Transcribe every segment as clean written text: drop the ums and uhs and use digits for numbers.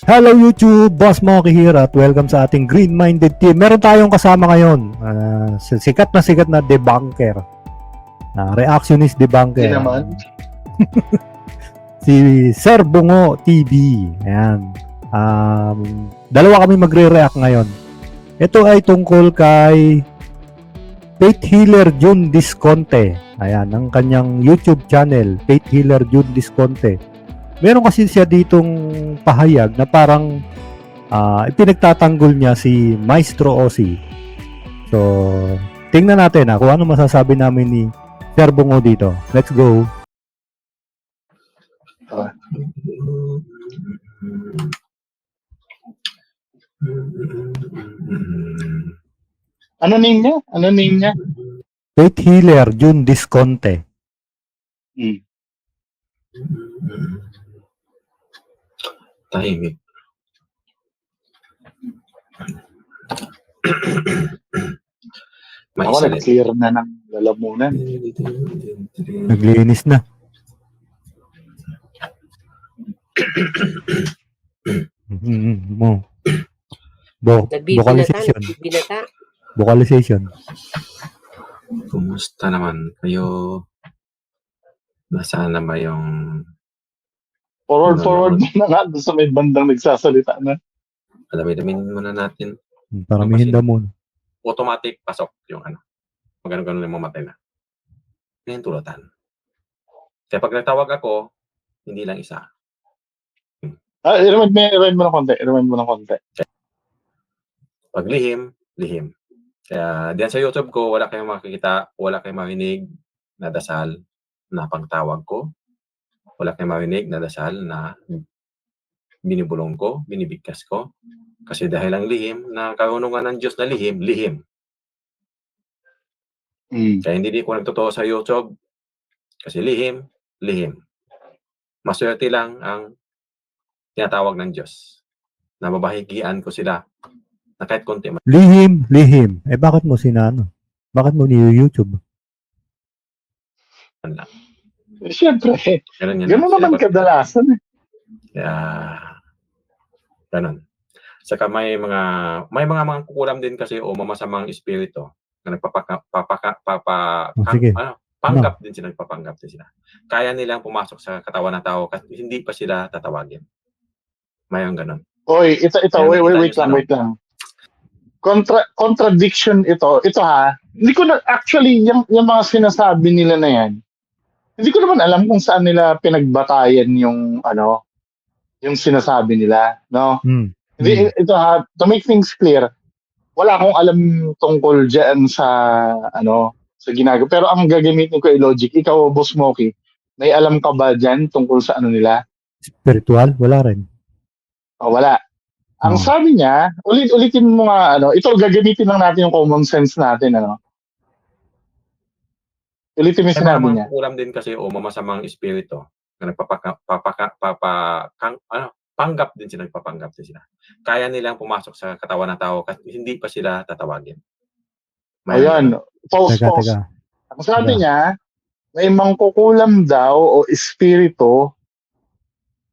Hello YouTube, Boss Moki here at welcome sa ating Green Minded Team. Meron tayong kasama ngayon, sikat na debunker, reactionist debunker. Hindi naman. Si Sir Bungo TV. Ayan. Dalawa kami magre-react ngayon. Ito ay tungkol kay Faith Healer June Disconte. Ayan, ang kanyang YouTube channel, Faith Healer June Disconte. Meron kasi siya ditong pahayag na parang ipinagtatanggol niya si Maestro Ozzy. So, tingnan natin kung ano masasabi namin ni Sir Bungo dito. Let's go. Ano name niya? Faith Healer June Disconte. Tahimik. Ako nag-clear na ng lalamunan. Naglinis na. Vocalization. Kumusta naman kayo? Nasaan na ba yung Forward na nga doon sa may bandang nagsasalita na. alamin muna natin. Paramihin daw muna. Automatic pasok yung magano-gano yung mamatay na. Yan yung tulatan. Kaya pag nagtawag ako, hindi lang isa. I-remind mo ng konti. Pag lihim. Kaya diyan sa YouTube ko, wala kayong makikita, wala kayong marinig na dasal na pagtawag ko. Wala kayong marinig na dasal na binibulong ko, binibigkas ko. Kasi dahil ang lihim, na karunungan ng Diyos na lihim. Kaya hindi ko nagtotoo sa YouTube. Kasi lihim. Maswerte lang ang tinatawag ng Diyos. Nababahigian ko sila na kahit konti man. Lihim. Bakit mo sinano? Bakit mo ni-YouTube? Lang. Siyempre. Ganun naman kadalasan. Kaya, ganun. Saka may mga kukulam din kasi o mamasamang espiritu na nagpapanggap din sila. Kaya nilang pumasok sa katawan ng tao kasi hindi pa sila tatawagin. Mayroong ganun. Oy, ito, wait lang. Contradiction ito. Ito ha. Hindi ko na, actually, yung mga sinasabi nila na yan, hindi ko naman alam kung saan nila pinagbatayan yung sinasabi nila, no? Ito ha, to make things clear, wala akong alam tungkol diyan sa sa ginagawa. Pero ang gagamitin ko ay logic. Ikaw, Boss Moki, may alam ka ba diyan tungkol sa nila? Spiritual? Wala rin. Wala. Ang sabi niya, ulitin mo nga ito gagamitin lang natin yung common sense natin, Ulitin mo yung sinabi niya. Kukulam din kasi o mamasamang espiritu na nagpapanggap din sila. Kaya nilang pumasok sa katawan ng tao kasi hindi pa sila tatawagin. Ayan. Pause. Ang sabi niya, may mangkukulam daw o espiritu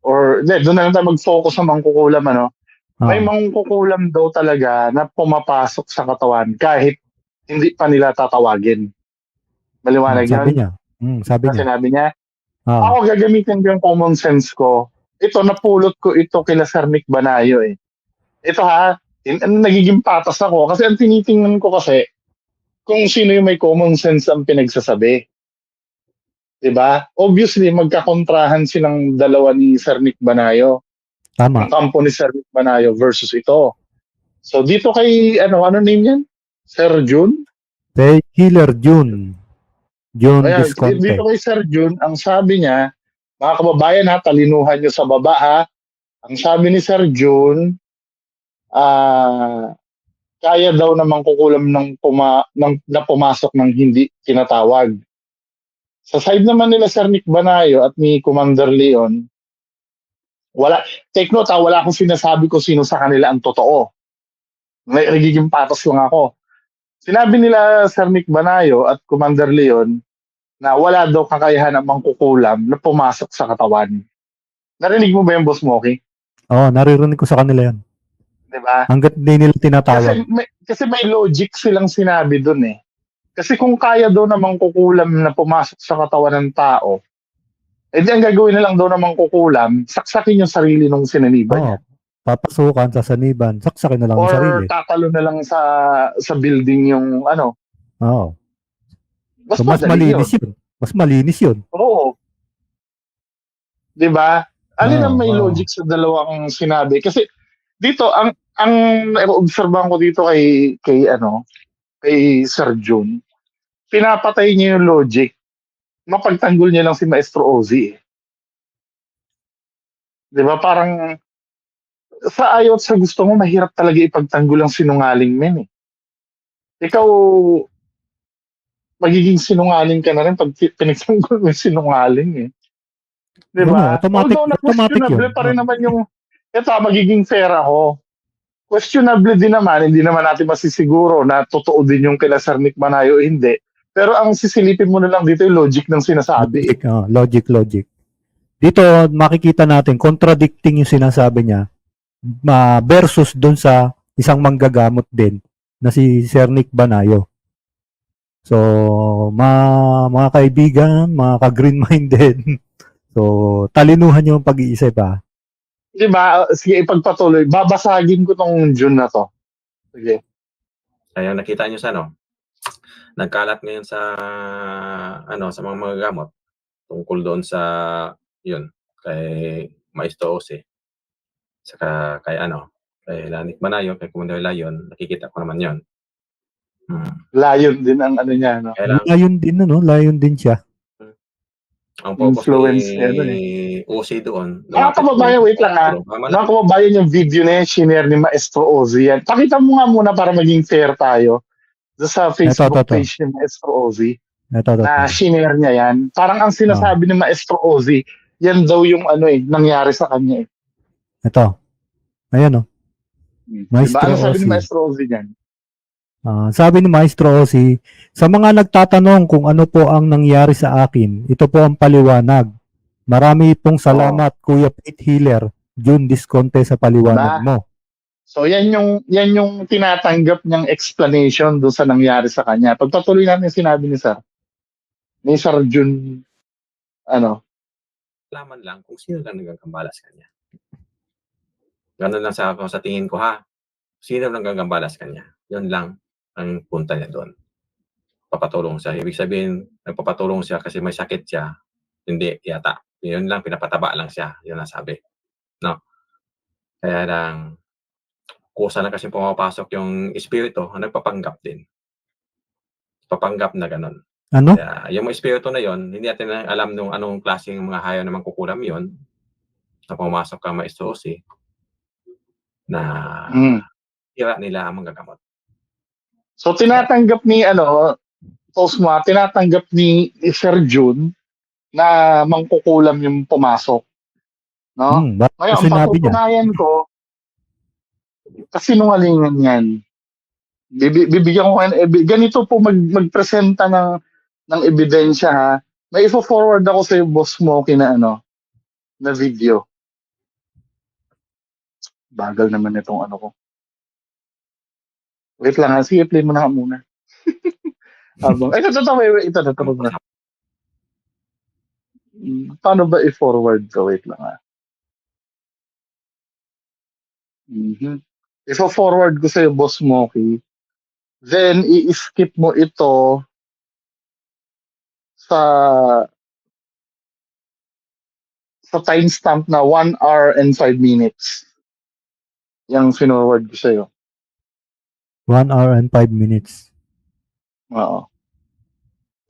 or doon na lang tayo mag-focus sa mangkukulam, May mangkukulam daw talaga na pumapasok sa katawan kahit hindi pa nila tatawagin. Maliwanag sabi yan? Sabi niya. Sinabi niya, ako gagamitin ko yung common sense ko. Ito, napulot ko ito kila Sir Nick Banayo Ito ha, nagiging patas ako. Kasi ang tinitingnan ko kasi, kung sino yung may common sense ang pinagsasabi. Diba? Obviously, magkakontrahan silang dalawa ni Sir Nick Banayo. Tama. Ang kampo ni Sir Nick Banayo versus ito. So, dito kay, ano name yan? Sir June? Faith Healer June Disconte. Dito kay Sir June, ang sabi niya, mga kababayan talinuhan nyo sa baba Ang sabi ni Sir June, kaya daw namang kukulam na pumasok ng hindi tinatawag. Sa side naman nila Sir Nick Banayo at ni Commander Leon, take note wala akong sinasabi kung sino sa kanila ang totoo. Nagiging patas lang ako. Sinabi nila Sir Nick Banayo at Commander Leon na wala daw kakayahan ang mangkukulam na pumasok sa katawan. Narinig mo ba yung Boss Moki? naririnig ko sa kanila yan. Di ba? Hanggat hindi nila tinatawag. Kasi may logic silang sinabi dun eh. Kasi kung kaya daw namang kukulam na pumasok sa katawan ng tao, eh di ang gagawin na lang daw namang kukulam, saksakin yung sarili nung sinaniba niya. Papasukan sa saniban, saksakin na lang yung Or sarili. tatalo na lang sa building yung ano. Oo. Mas So, mas madali malinis yun. Mas malinis yun. Oo. Di ba? Alin ang may Oo. logic sa dalawang sinabi? Kasi dito, ang obserbahan ko dito kay Sir Jun, pinapatay niya yung logic. Mapagtanggol niya lang si Maestro Ozzy. Di ba? Parang sa ayaw at sa gusto mo, mahirap talaga ipagtanggol ang sinungaling men eh. Ikaw, magiging sinungaling ka na rin pag pinagtanggol mo yung sinungaling eh. Di ba? Although na-questionable pa rin naman yung magiging fair ako. Questionable din naman, hindi naman natin masisiguro na totoo din yung kila Sir Nick Manayo hindi. Pero ang sisilipin mo na lang dito yung logic ng sinasabi. Logic. Dito, makikita natin, contradicting yung sinasabi niya versus dun sa isang manggagamot din na si Sir Nick Manayo. So, mga kaibigan, mga ka-green-minded, so, talinuhan yung pag-iisip Diba? Sige, ipagpatuloy. Babasagin ko tong June na to. Sige. Kaya nakita nyo sa nagkalat ngayon sa sa mga magagamot tungkol doon sa kay Maestro Ose. Saka kay kay Lanik Manayo, kay Commander Lion, nakikita ko naman 'yon. Lion din ang niya, no? Lion din siya. Ang focus influence ni Ose doon. Mga kababayan, wait lang Mga kababayan, yung video na yan, shinare ni Maestro Ozzy yan. Pakita mo nga muna para maging fair tayo. Sa Facebook page ni Maestro Ozzy. Na shinare niya yan. Parang ang sinasabi ni Maestro Ozzy, yan daw yung nangyari sa kanya eh. Ito. Ayan Diba? Ano sabi ni Maestro Ozzy yan? Sabi ni Maestro Ozzy, sa mga nagtatanong kung ano po ang nangyari sa akin, ito po ang paliwanag. Marami pong salamat, Kuya Pete Healer, June Disconte sa paliwanag mo. So yan yung tinatanggap niyang explanation doon sa nangyari sa kanya. Pagpatuloy natin sinabi ni Sir June, laman lang kung sino lang nagagambala sa kanya. Ganun lang sa tingin ko Sino lang nagagambala sa kanya. Yun lang ang punta niya doon. Papatulong siya. Ibig sabihin, nagpapatulong siya kasi may sakit siya. Hindi yata. Yun lang, pinapataba lang siya. Yun ang sabi. No? Kaya lang, kusa na kasi pumapasok yung espiritu, nagpapanggap din. Papanggap na ganun. Ano? Kaya yung espiritu na yon, hindi natin alam nung anong klaseng mga hayo na mangkukulam yon na pumasok ka Maestro Ozzy na hira nila ang manggagamot. So tinatanggap ni tinatanggap ni Sir June na mangkukulam yung pumasok. No? Ngayon, patutunayan ko, kasinungalingan yan. Bibigyan ko ganito po magpresenta ng ebidensya May i-forward ako sa Boss Smokey na na video. Bagal naman itong ko. Wait lang sige, play mo na muna. Ito na. Paano ba i-forward to? Wait lang I-forward ko sa Boss Smokey. Then, i-skip mo ito sa timestamp na 1 hour and 5 minutes. Yung forward ko sa'yo. 1 hour and 5 minutes. Oo.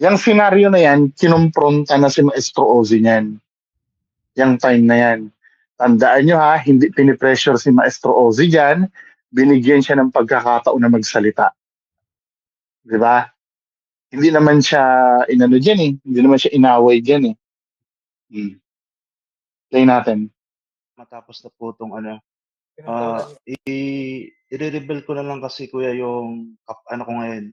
Yung scenario na yan, kinumpronta na si Maestro Ozzy niyan. Yung time na yan. Tandaan nyo hindi pinipressure si Maestro Ozzy dyan. Binigyan siya ng pagkakataon na magsalita. Di ba? Hindi naman siya dyan eh. Hindi naman siya inaway dyan eh. Play natin. Matapos na po itong i-reveal ko na lang kasi kuya yung ko ngayon.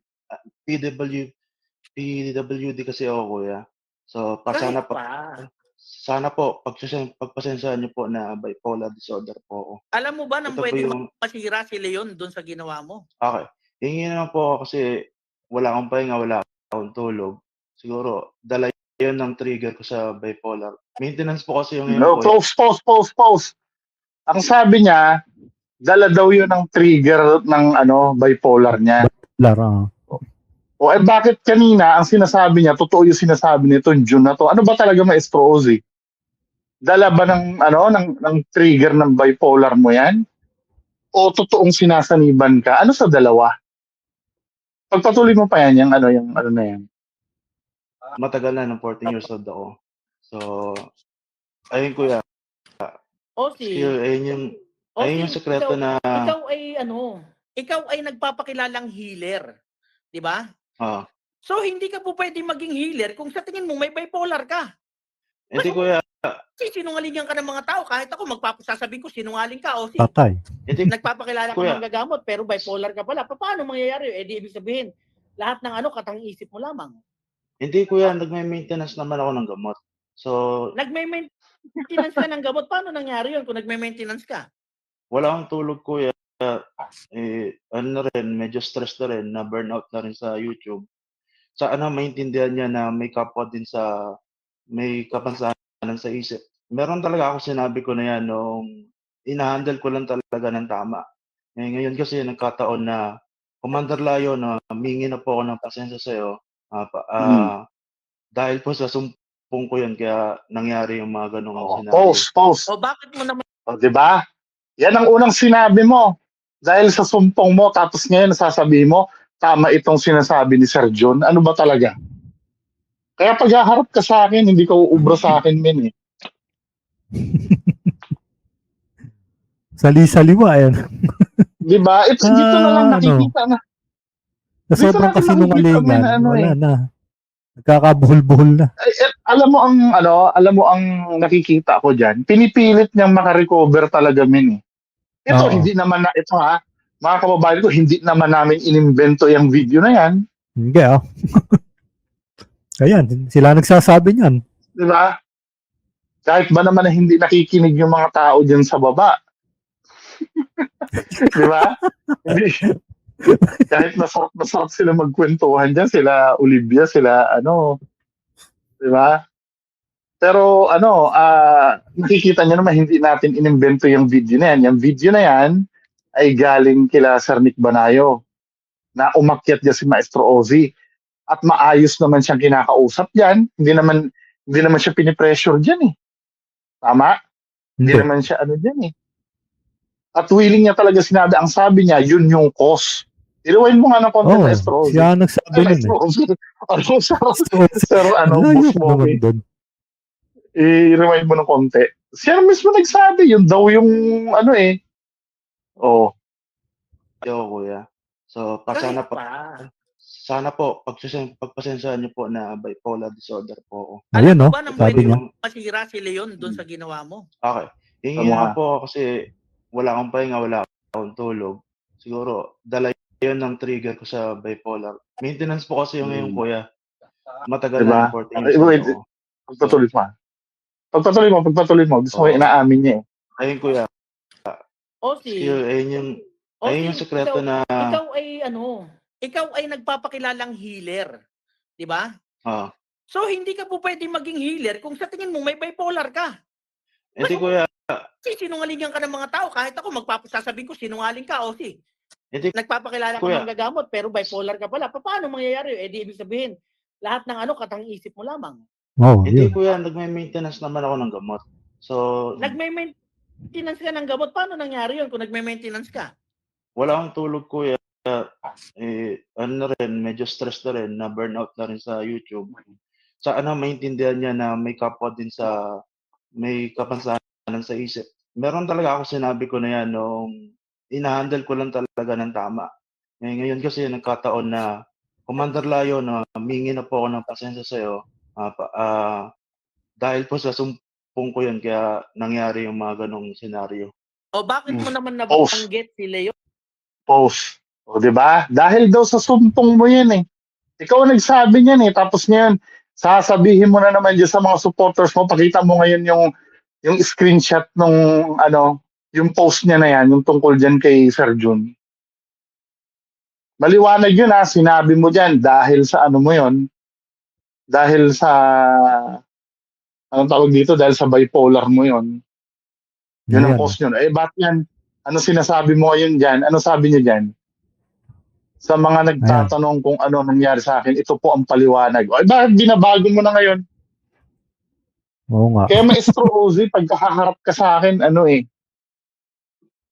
PWD kasi ako kuya. So pasana pa Sana po pagpasensyahan niyo po na bipolar disorder po ako. Alam mo ba nang Ito po pwede yung masira si Leon doon sa ginawa mo? okay, hingi naman po ako kasi wala akong pahinga, wala akong tulog. Siguro dala 'yun ng trigger ko sa bipolar. Maintenance po kasi yung No, ngayon ko, pause. Ang sabi niya, dala daw yun ng trigger ng bipolar niya. Lara. O bakit kanina ang sinasabi niya, totoo yung sinasabi nito yung June na to. Ano ba talaga Maestro Ozzy? Dala ba ng trigger ng bipolar mo yan? O totoong sinasaniban ka? Ano sa dalawa? Pagpatuloy mo pa yan, yung ano na yan. matagal na, ng 14 years old ako. So, ayun kuya, Osi, ayun yung sekreto na ikaw ay nagpapakilalang healer, 'di ba? So hindi ka po pwede maging healer kung sa tingin mo may bipolar ka. hindi kuya, Sinungalingan ka ng mga tao. Kahit ako magpapasasabihin ko sinungaling ka, Osi. Patay. hindi Nagpapakilala ka Kuya. ng gagamot pero bipolar ka pala. Paano mangyayari? Eh di ibig sabihin, lahat ng katang isip mo lamang. hindi kuya, nagme-maintenance naman ako ng gamot. So, Nagme-maintenance ka ng gamot. Paano nangyari yun kung nagme-maintenance ka? wala akong tulog kuya. Ano na rin, medyo stress na rin, na burnout na rin sa YouTube. Sana maintindihan niya na may kapansanan sa isip. Meron talaga ako sinabi ko na yan nung ina-handle ko lang talaga ng tama. Ngayon kasi nagkataon na, Commander Layo, na humingi na po ako ng pasensya sa'yo. Dahil po sa sumpong ko yun, kaya nangyari yung mga ganong senaryo. Pause. O bakit mo naman O, di ba? Yan ang unang sinabi mo. Dahil sa sumpong mo, tapos ngayon nasasabihin mo, tama itong sinasabi ni Sir John. Ano ba talaga? Kaya pag haharap ka sa akin, hindi ka uubra sa akin, min eh. Sali-saliwa yan. Di ba? Dito na lang nakikita na. Sa sobrang natin nakikita kasinungalingan, na wala na. Nagkakabuhol-buhol na. Alam mo ang nakikita ko diyan. Pinipilit niyang maka-recover talaga, min eh. Ito, Oo. hindi naman na, ito ha, mga kababayan ko, hindi naman namin inimbento yung video na yan. Hindi Ayan, sila nagsasabi niyan. Di ba? Kahit ba naman na hindi nakikinig yung mga tao dyan sa baba. Di ba? Kahit masarap sila magkwentuhan dyan, sila Olivia, sila di ba? Pero nakikita nyo naman hindi natin inimbento yung video na yan. Yung video na yan ay galing kila Sir Nick Banayo na umakyat niya si Maestro Ozzy at maayos naman siyang kinakausap diyan. Hindi naman siya pinipressure diyan eh. Tama? Hindi naman siya diyan eh. At willing niya talaga sinabi, ang sabi niya, yun yung cause. Iluwain mo nga ng konti, Maestro Ozzy. Siya nagsabi nun Maestro Ozzy. Sir, Layo boss naman mo. doon. I-rewind mo ng konti. Siya mismo nagsabi, yun daw yung Oh. Yo, kuya. So, kahit sana po pagpasensyahan niyo po na bipolar disorder po ako. Ayun, Alam mo ba nang sabi pwede niya. masira si Leon doon sa ginawa mo? Okay. Hingi Tama naman ka. po ako kasi wala akong pahinga, wala akong tulog. Siguro dala 'yun ng trigger ko sa bipolar. Maintenance po kasi yung ngayon kuya. Matagal Diba? na, 14 years old Wait. ako. Pagpatuloy mo. Gusto mo inaamin niya eh. Ayun kuya, Osi, ayun yung sekreto na ikaw ay nagpapakilalang healer, 'di ba? So hindi ka po pwede maging healer kung sa tingin mo may bipolar ka. hindi kuya, Sinungalingan ka ng mga tao. Kahit ako magpapasasabihin ko sinungaling ka, Osi. hindi Nagpapakilala ka Kuya. ng gagamot pero bipolar ka pala. Paano mangyayari? Eh di ibig sabihin, lahat ng katang isip mo lamang. hindi Yun. kuya, nagme-maintenance naman ako ng gamot. So, Nagme-maintenance ka ng gamot. Paano nangyari yun kung nagme-maintenance ka? wala akong tulog kuya. Ano na rin, medyo stress na rin, na burnout na rin sa YouTube. Sana maintindihan niya na may kapansanan sa isip. Meron talaga ako sinabi ko na yan nung ina-handle ko lang talaga ng tama. Ngayon kasi nagkataon na, Commander Layo, na humingi na po ako ng pasensya sa'yo. Dahil po sa sumpong ko yun, kaya nangyari yung mga ganong senaryo. O bakit mo naman nabanggit si Leon? Post. O, di ba? Dahil daw sa sumpong mo yan eh. Ikaw ang nagsabi niyan eh. Tapos ngayon, Sasabihin mo na naman dyan sa mga supporters mo, pakita mo ngayon yung screenshot nung yung post niya na yan, yung tungkol dyan kay Sir Jun. Maliwanag yun sinabi mo dyan dahil sa ano mo yun, dahil sa, anong tawag dito, dahil sa bipolar mo yun. Yun ang Ayan. post yun. Ba't yan? Ano sinasabi mo ngayon dyan? Ano sabi niya dyan? Sa mga nagtatanong kung ano nangyari sa akin, ito po ang paliwanag. Bakit binabago mo na ngayon? Oo nga. Kaya Maestro Ozzy, pagkakaharap ka sa akin,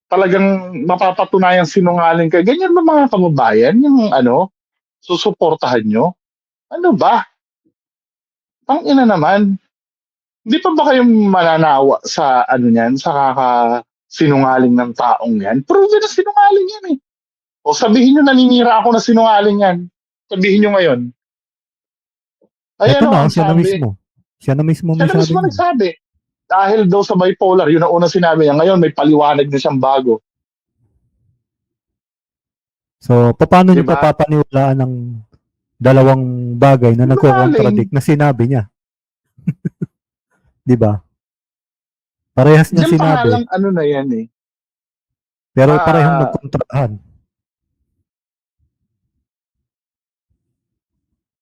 talagang mapapatunayan sinungaling ka. Ganyan ba mga kababayan? Yung susuportahan nyo? Ano ba? Tangina naman. Hindi pa ba kayo mananawa sa niyan, sa kakasinungaling ng taong yan? Proven na sinungaling yan eh. O sabihin nyo naninira ako na sinungaling yan. Sabihin nyo ngayon. Ito na, Ang siya na sabi. mismo. Siya na mismo Siya na mismo nagsabi. Dahil daw sa bipolar, yun ang unang sinabi niya. Ngayon, may paliwanag na siyang bago. So, paano niyo Diba? papapaniwalaan ng dalawang bagay na nagko-contradict na sinabi niya? Di ba? Parehas niya Diyan pa nga sinabi. lang na yan eh. Pero parehong nagkontrahan.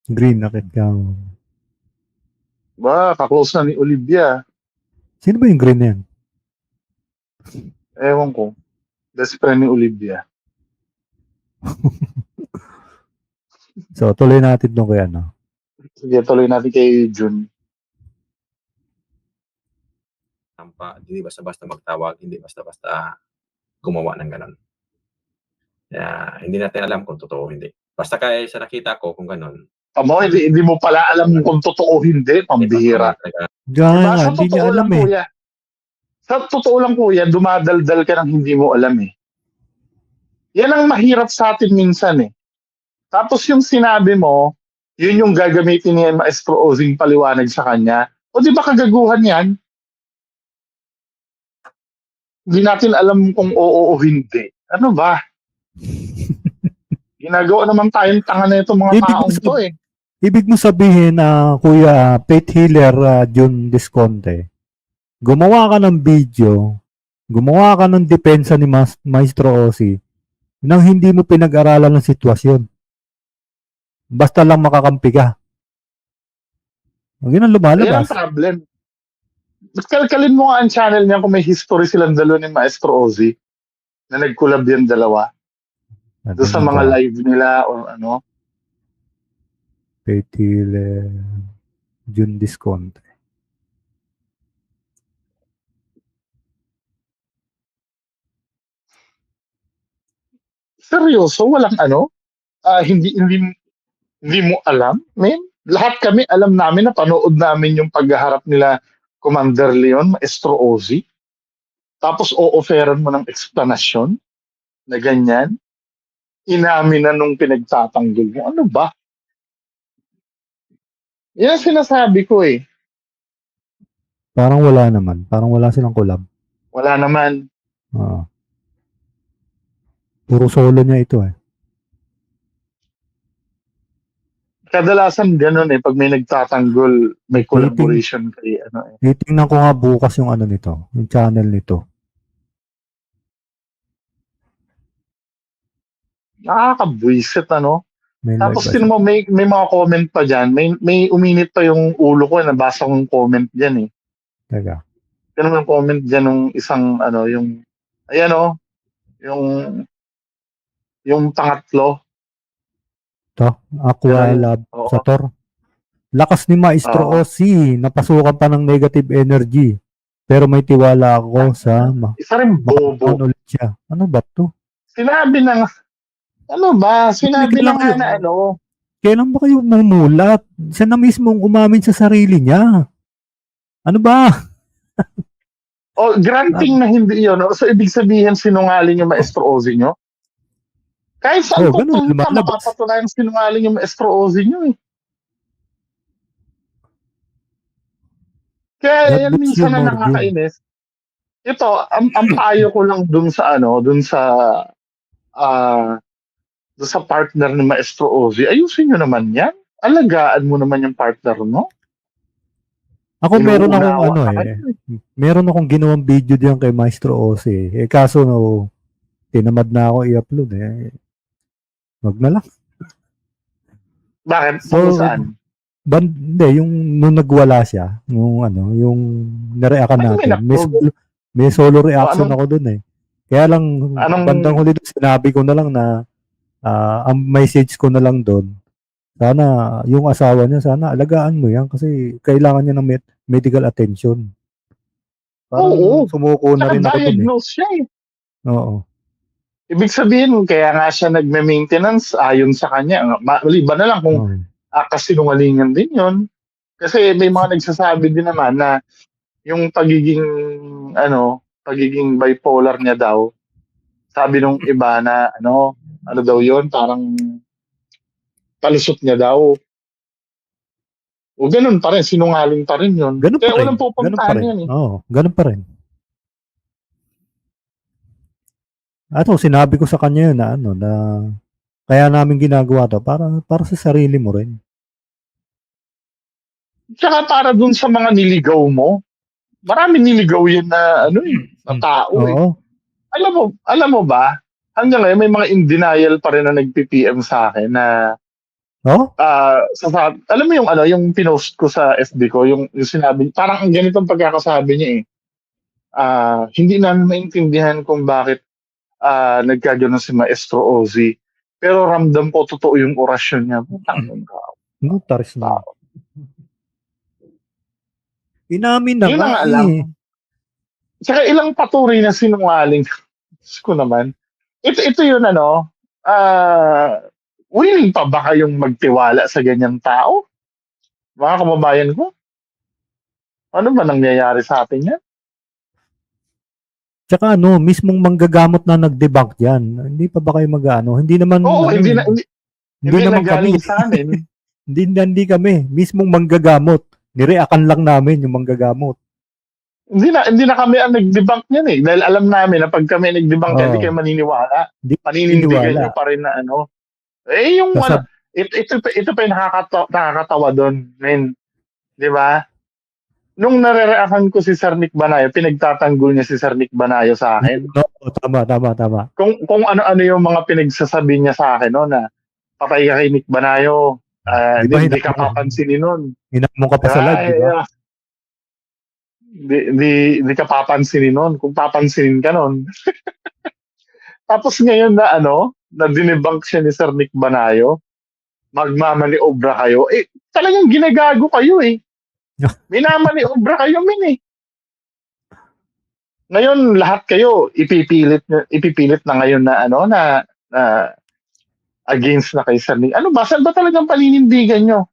Green na ka. Kaklose na ni Olivia. Sino ba yung green na yan? Ewan ko. Best friend ni Olivia. So, tuloy natin doon kay ano. Sige, tuloy natin kay Jun. Hindi basta-basta magtawag, hindi basta-basta gumawa ng ganon. Kaya hindi natin alam kung totoo o hindi. Basta kaya sa nakita ko kung ganon. Hindi mo pala alam kung totoo o hindi, pambihira. Diba? Hindi niya alam eh. Kuya, sa totoo lang kuya, dumadaldal ka ng hindi mo alam eh. Yan ang mahirap sa atin minsan eh. Tapos yung sinabi mo, yun yung gagamitin ni Maestro Ozzy paliwanag sa kanya. O di ba kagaguhan yan? Hindi natin alam kung oo o hindi. Ano ba? Ginagawa naman tayong tanga na itong mga taong to eh. Ibig mo sabihin na Kuya Faith Healer Jun Disconte, gumawa ka ng video, gumawa ka ng depensa ni Maestro Ozzy nang hindi mo pinag-aralan ng sitwasyon. Basta lang makakampi ka. Yun ang lumalabas. Yan ang problem. Kalkalin mo nga ang channel niya kung may history silang dalawa ni Maestro Ozzy na nag-collab yung dalawa. Doon sa mga live nila o ano. Faith Healer Jun Disconte. Seryoso, walang hindi mo alam, men. Lahat kami alam namin na panood namin yung paghaharap nila Commander Leon, Maestro Ozzy. Tapos o-offeran mo ng explanation na ganyan. Inamin na nung pinagtatanggol mo. Ano ba? Yan sinasabi ko eh. Parang wala naman. Parang wala silang collab. Wala naman. Puro solo niya ito eh. Kadalasan ganun eh. Pag may nagtatanggol, may collaboration kay eh. Titingnan ko nga bukas yung nito. Yung channel nito. Nakakabwisit May Tapos mo may mga comment pa dyan. May uminit pa yung ulo ko. Nabasa kong comment dyan eh. Teka. Ganun yung comment dyan nung isang yung pangatlo. Ito, Aqua Lab Sator. Lakas ni Maestro Ozzy, napasukan pa ng negative energy. Pero may tiwala ako sa isa rin bobo. Ulit siya. Ano ba to? Sinabi na Sinabi na nga na Kailan ba kayo mumulat? Siya na mismo umamin sa sarili niya. Ano ba? Granting na hindi yun. So, ibig sabihin sinungaling yung Maestro Ozzy nyo? Kahit saan pupunta, mapapatunayan sinungaling yung Maestro Ozzy nyo eh. Kaya yan minsan na nakakainis. Ito, ang payo ko lang dun sa partner ni Maestro Ozzy, ayusin nyo naman yan. alagaan mo naman yung partner mo. Ako meron akong Inuunawa ano ka eh. kanya. Meron akong ginawang video diyan kay Maestro Ose. Eh kaso no, tinamad na ako i-upload eh. Wag na lang. Bakit? So, Tungkol saan? Hindi, yung nung nagwala siya, yung ano, yung nareakan Ano may natin. na-upload? May solo reaction anong- ako dun eh. Kaya lang, bandang huli dun, sinabi ko na lang na ang message ko na lang dun, sana yung asawa niya, sana alagaan mo yan kasi kailangan niya ng medical attention. Parang Oo. sumuko na Saka rin ako dun eh. diagnose siya eh. Oo. Ibig sabihin, kaya nga siya nagme-maintenance ayon sa kanya. Maliban na lang kung Oo. kasinungalingan din yon. Kasi may mga nagsasabi din naman na yung pagiging bipolar niya daw, sabi nung iba na ano daw yon, parang palusot niya daw. O ganun pa rin, sinungaling pa rin yun. Ganun pa Kaya rin. walang Ganun pa pupuntahan rin. yan eh. Oo, ganun pa rin. Ato, sinabi ko sa kanya yun na ano, na kaya namin ginagawa to para sa sarili mo rin. Tsaka para dun sa mga niligaw mo, marami niligaw yan na na tao eh. Oo. Alam mo ba, hanggang ngayon may mga in denial pa rin na nagpi-PM sa akin na Oh? alam mo yung pinost ko sa FB ko, yung sinabi, parang ang ganitong pagkakasabi niya eh. Hindi namin maintindihan kung bakit nagkagano si Maestro Ozzy. Pero ramdam ko totoo yung orasyon niya. No, taris na. Inamin na Yun nga ang alam. eh. Tsaka ilang patuloy na sinungaling. Diyos ko naman. Ito yun willing pa ba kayong magtiwala sa ganyang tao? Mga kababayan ko? Ano ba nangyayari sa atin yan? Tsaka ano, mismong manggagamot na nag-debunk yan. Hindi pa ba kayo mag-ano? Hindi naman, Oo, hindi naman kami. nagaling sa amin. hindi kami. Mismong manggagamot. Nireakan lang namin yung manggagamot. Hindi na kami ang nag-debunk niyan eh. Dahil alam namin na pag kami nag-debunk, hindi kayo maniniwala. Hindi Paninindigan nyo pa rin na yung ito pa yung nakakatawa doon, men. Di ba? Nung narereakan ko si Sir Nick Banayo, pinagtatanggol niya si Sir Nick Banayo sa akin. No, tama. Kung ano-ano yung mga pinagsasabi niya sa akin, no, na patay ka kay Nick Banayo, hindi ka papansinin nun. Hinamon ka pa sa live, di ba? Hindi ka papansinin nun. Kung papansinin ka nun. Tapos ngayon na dinebunk siya ni Sir Nick Banayo, magmamaniobra kayo, talagang ginagago kayo eh. Minamaniobra kayo, min eh. Ngayon, lahat kayo, ipipilit na ngayon na against na kay Sir Nick. Ano ba? Saan ba talagang paninindigan nyo?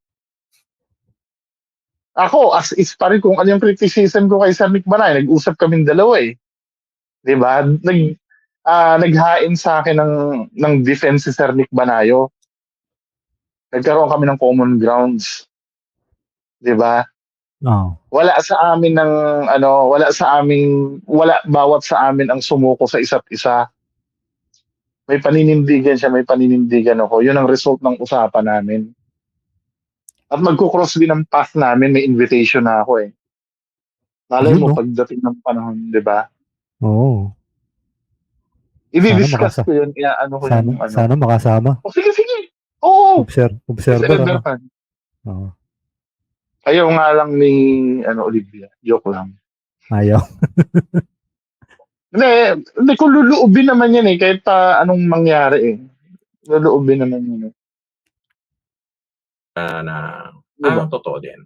Ako, as is pa rin kung ano yung criticism ko kay Sir Nick Banayo, nag-usap kaming dalawa eh. Diba? Naghain sa akin ng defense si Sir Nick Banayo. Nagkaroon kami ng common grounds. 'Di ba? Oh. Wala bawat sa amin ang sumuko sa isa't isa. May paninindigan siya, may paninindigan ako. 'Yun ang result ng usapan namin. At magko-cross din ang path namin, may invitation na ako eh. Malay mo pagdating ng panahon, 'di ba? Oo. I-discuss ko 'yun, Sana makasama. Sige. Oo. Observer. Oo. Ayaw nga lang ni Olivia. Joke lang. Ayaw. Hindi kung luluubin naman yan eh. Kahit pa anong mangyari eh. Luluubin naman yun eh. Ang totoo din.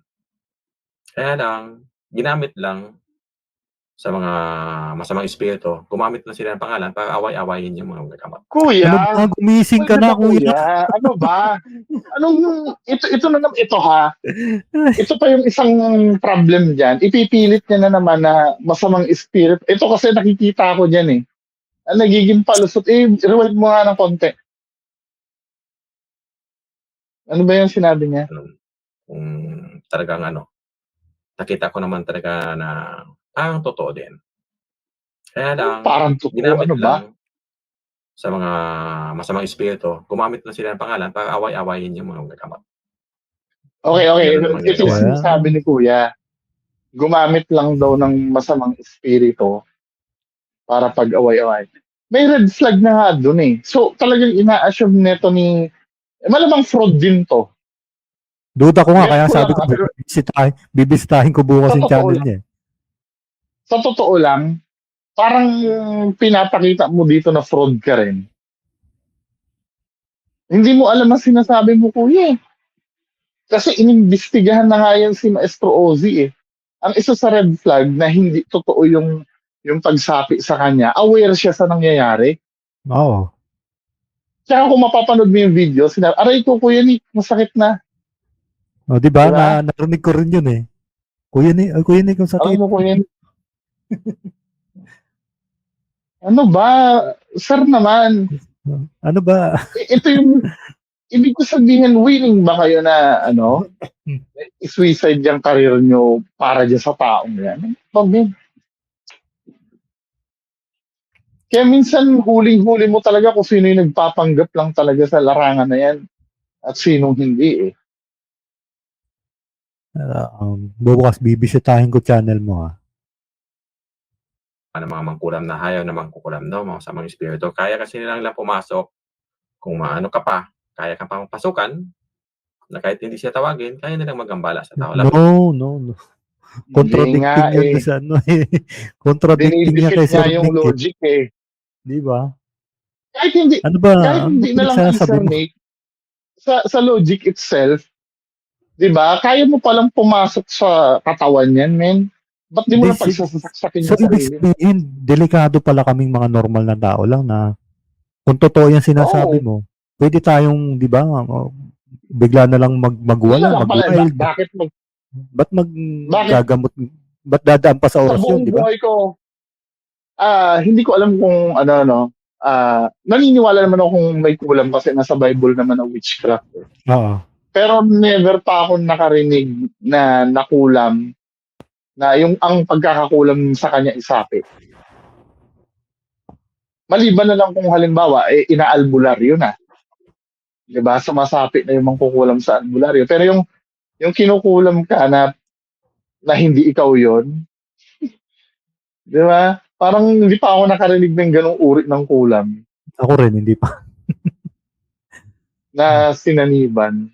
Kaya lang, ginamit lang sa mga masamang espiritu, gumamit na sila ng pangalan para away-awayin yung mga gagamot. Kuya! Ano ba? Gumising ka na, kuya. Ano ba? Ito na naman, ito ha. Ito pa yung isang problem dyan. Ipipilit niya na naman na masamang spirit. Ito kasi nakikita ko dyan eh. Nagiging palusot. Rewind mo nga ng konti. Ano ba yung sinabi niya? Kung talagang nakita ko naman talaga na ang totoo din. Kaya lang, parang totoo, ginamit lang sa mga masamang espiritu, gumamit na sila ng pangalan para away-awayin yung mga gagamot. Okay. Ganun ang Ito yung ginagawa. sinasabi ni Kuya. Gumamit lang daw ng masamang espiritu para pag-away-away. May red flag na nga dun eh. So talagang ina-assume neto ni malamang fraud din to. Duda ko nga, Get kaya ko sabi lang, ko, pero bibisitahin ko bukas sa yung totoo channel lang, niya. sa totoo lang, parang pinapakita mo dito na fraud ka rin. Hindi mo alam ang sinasabi mo, Kuya eh. Kasi inimbestigahan na nga yan si Maestro Ozzy eh. Ang isa sa red flag na hindi totoo yung pagsapi sa kanya, aware siya sa nangyayari. Oo. Tsaka kung mapapanood mo yung video, sinabi, aray ko, Kuya Nick, masakit na. O, di ba? Diba? Narinig ko rin yun eh. Kuya Nick, kung Aray sakit. mo, Kuya Nick. Ano ba? Sir naman, Ano ba? ito yung, ibig ko sabihin, willing ba kayo na, suicide yung career nyo para dyan sa taong yan? Pabin. Kaya minsan, huling-huli mo talaga kung sino yung nagpapanggap lang talaga sa larangan na yan at sinong hindi eh. Bukas bibisitahin ko channel mo ha. Ano mga mangkulam na hayaw na mangkukulam, no? Mga samang espiritu. Kaya kasi nilang pumasok. Kung maano ka pa, kaya ka pang pasukan, na kahit hindi siya tawagin, kaya nilang magambala sa tao. No. Hindi Contradicting nga yan eh. sa ano eh. Contradicting yan kay Dinidefeat Sir nga yung Nick eh. logic eh. Di ba? Kahit hindi, Ano ba? kahit Ano hindi ba na lang kay sinasabi Sir mo? Nick, sa logic itself, di ba? Kaya mo palang pumasok sa katawan yan, men. Ba't di mo na pagsasaksakin So, yung ibig sarili? sabihin, delikado pala kaming mga normal na tao lang na kung totoo yung sinasabi Oo. mo, pwede tayong, di ba, bigla na lang magwala, Wala lang pala. mag-wild. Bakit Ba't gagamot? Ba't dadaan pa sa sa oras yun, buong di ba? buhay ko, hindi ko alam kung naniniwala naman ako kung may kulam kasi nasa Bible naman ang witchcraft. Oo. Pero never pa ako nakarinig na nakulam na yung ang pagkakakulam sa kanya isapi. Maliban na lang kung halimbawa, inaalbularyo na. Diba? Sumasapi na yung mangkukulam sa albularyo. Pero yung kinukulam ka na hindi ikaw yon, diba? Parang hindi pa ako nakarinig ng ganong uri ng kulam Ako rin, hindi pa. na sinaniban.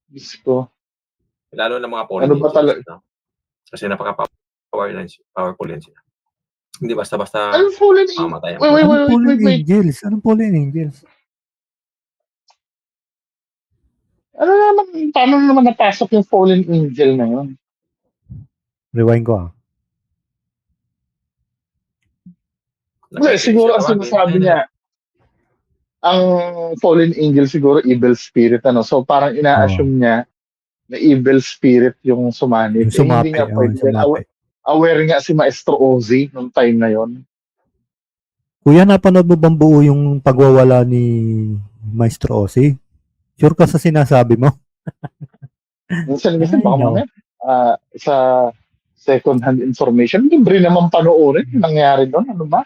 Diyos ko. Lalo na mga Ano ba talaga? no? Kasi powerful yan sila. Hindi basta-basta Anong fallen angels? mamatay ang Anong fallen Wait. angels? Anong fallen angels? Ano naman, paano naman napasok yung fallen angel na yun? Rewind ko ah. Siguro ang sinasabi niya, ang fallen angel siguro evil spirit, ano? So parang ina-assume niya na evil spirit yung sumanib. Yung sumapi. Hindi nga pwede. Aware nga si Maestro Ozzy nung time na yon. Kuya, napanood mo bang buo yung pagwawala ni Maestro Ozzy? Sure ka sa sinasabi mo? Minsan kasi baka mamaya, sa second-hand information, libre naman panoorin yung nangyari doon. Ano ba?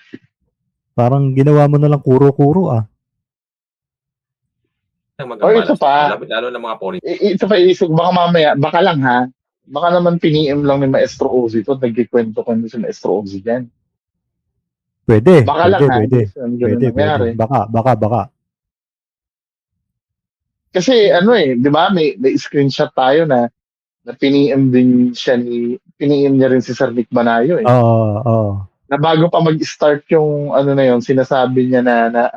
Parang ginawa mo na lang kuro-kuro ah. Or ito pa, lalo na mga foreign. Ito pa isip, baka mamaya, baka lang ha, baka naman piniim lang ni Maestro Ozzy ito, nagkikwento si Maestro Ozzy dyan. Pwede. Baka lang ha, Pwede. Baka. Kasi di ba, may screenshot tayo na piniim niya rin si Sir Nick Banayo eh. Oo. Na bago pa mag-start yung na yun, sinasabi niya na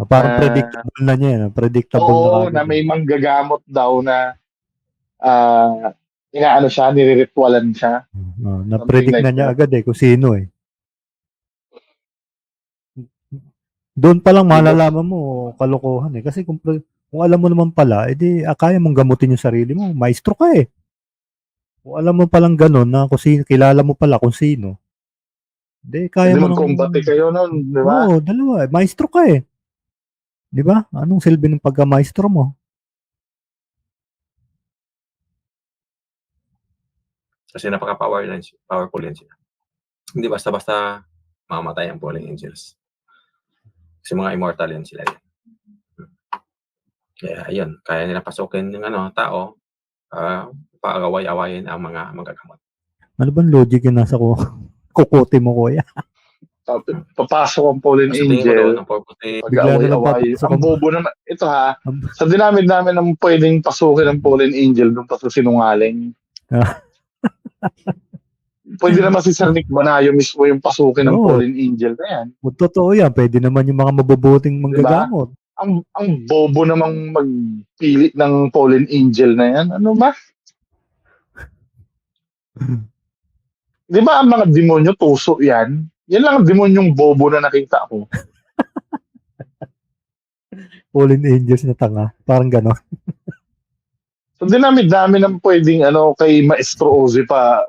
parang predictable na niya. Predictable oo, na may manggagamot daw na siya, nire-ritualan siya. Na-predict na niya agad kung sino eh. Doon pa lang malalaman mo kalokohan eh. Kasi kung alam mo naman pala, edi kaya mong gamutin yung sarili mo. Maestro ka eh. Kung alam mo palang ganun na kung sino, kilala mo pala kung sino. Hindi, kaya mo nang... Mag-combate kayo nun, di ba? Oo, dalawa. Maestro ka eh. Di ba? Anong silbi ng pagka-maestro mo? Kasi powerful yan sila. Hindi basta-basta mamatay ang fallen angels. Kasi mga immortal yan sila. Kaya ayun, kaya nilang pasukin yung tao, paaway-awayin ang mga manggagamot. Ano bang logic yung nasa kukote mo, kuya? Papasok ang fallen Sa tingin mo doon, angel, ang purpose eh, Bigla na lang pag-away-away. papasok Ang ang bobo naman, ito ha, ang sa dinami namin ng pwedeng pasukin ng fallen angel doon pa sa sinungaling. Ah. Pwede naman si Sir Nick Banayo mismo yung pasukin ng Oo. fallen angel na yan. Totoo yan. Pwede naman yung mga mabubuting manggagamot. Ang bobo namang magpili ng fallen angel na yan. Ano ba? Di ba ang mga demonyo tuso yan? Yan lang ang demonyong bobo na nakita ko. Fallen angels na tanga. Parang gano'n. So dinami-dami ng pwedeng kay Maestro Ozzy pa.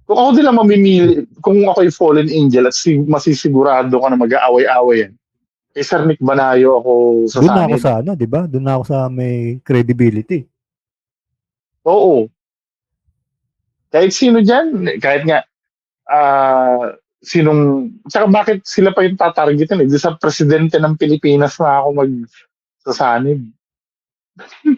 Kung ako din lang mamimili, kung ako yung fallen angel at masisigurado ka na mag-aaway-away yan. Kay Sir Nick Banayo ako Doon na ako sasanib. sa di ba? Doon na ako sa may credibility. Oo. Kahit sino dyan, kahit nga, tsaka bakit sila pa yung tatargetin? Di sa presidente ng Pilipinas na ako magsasanib.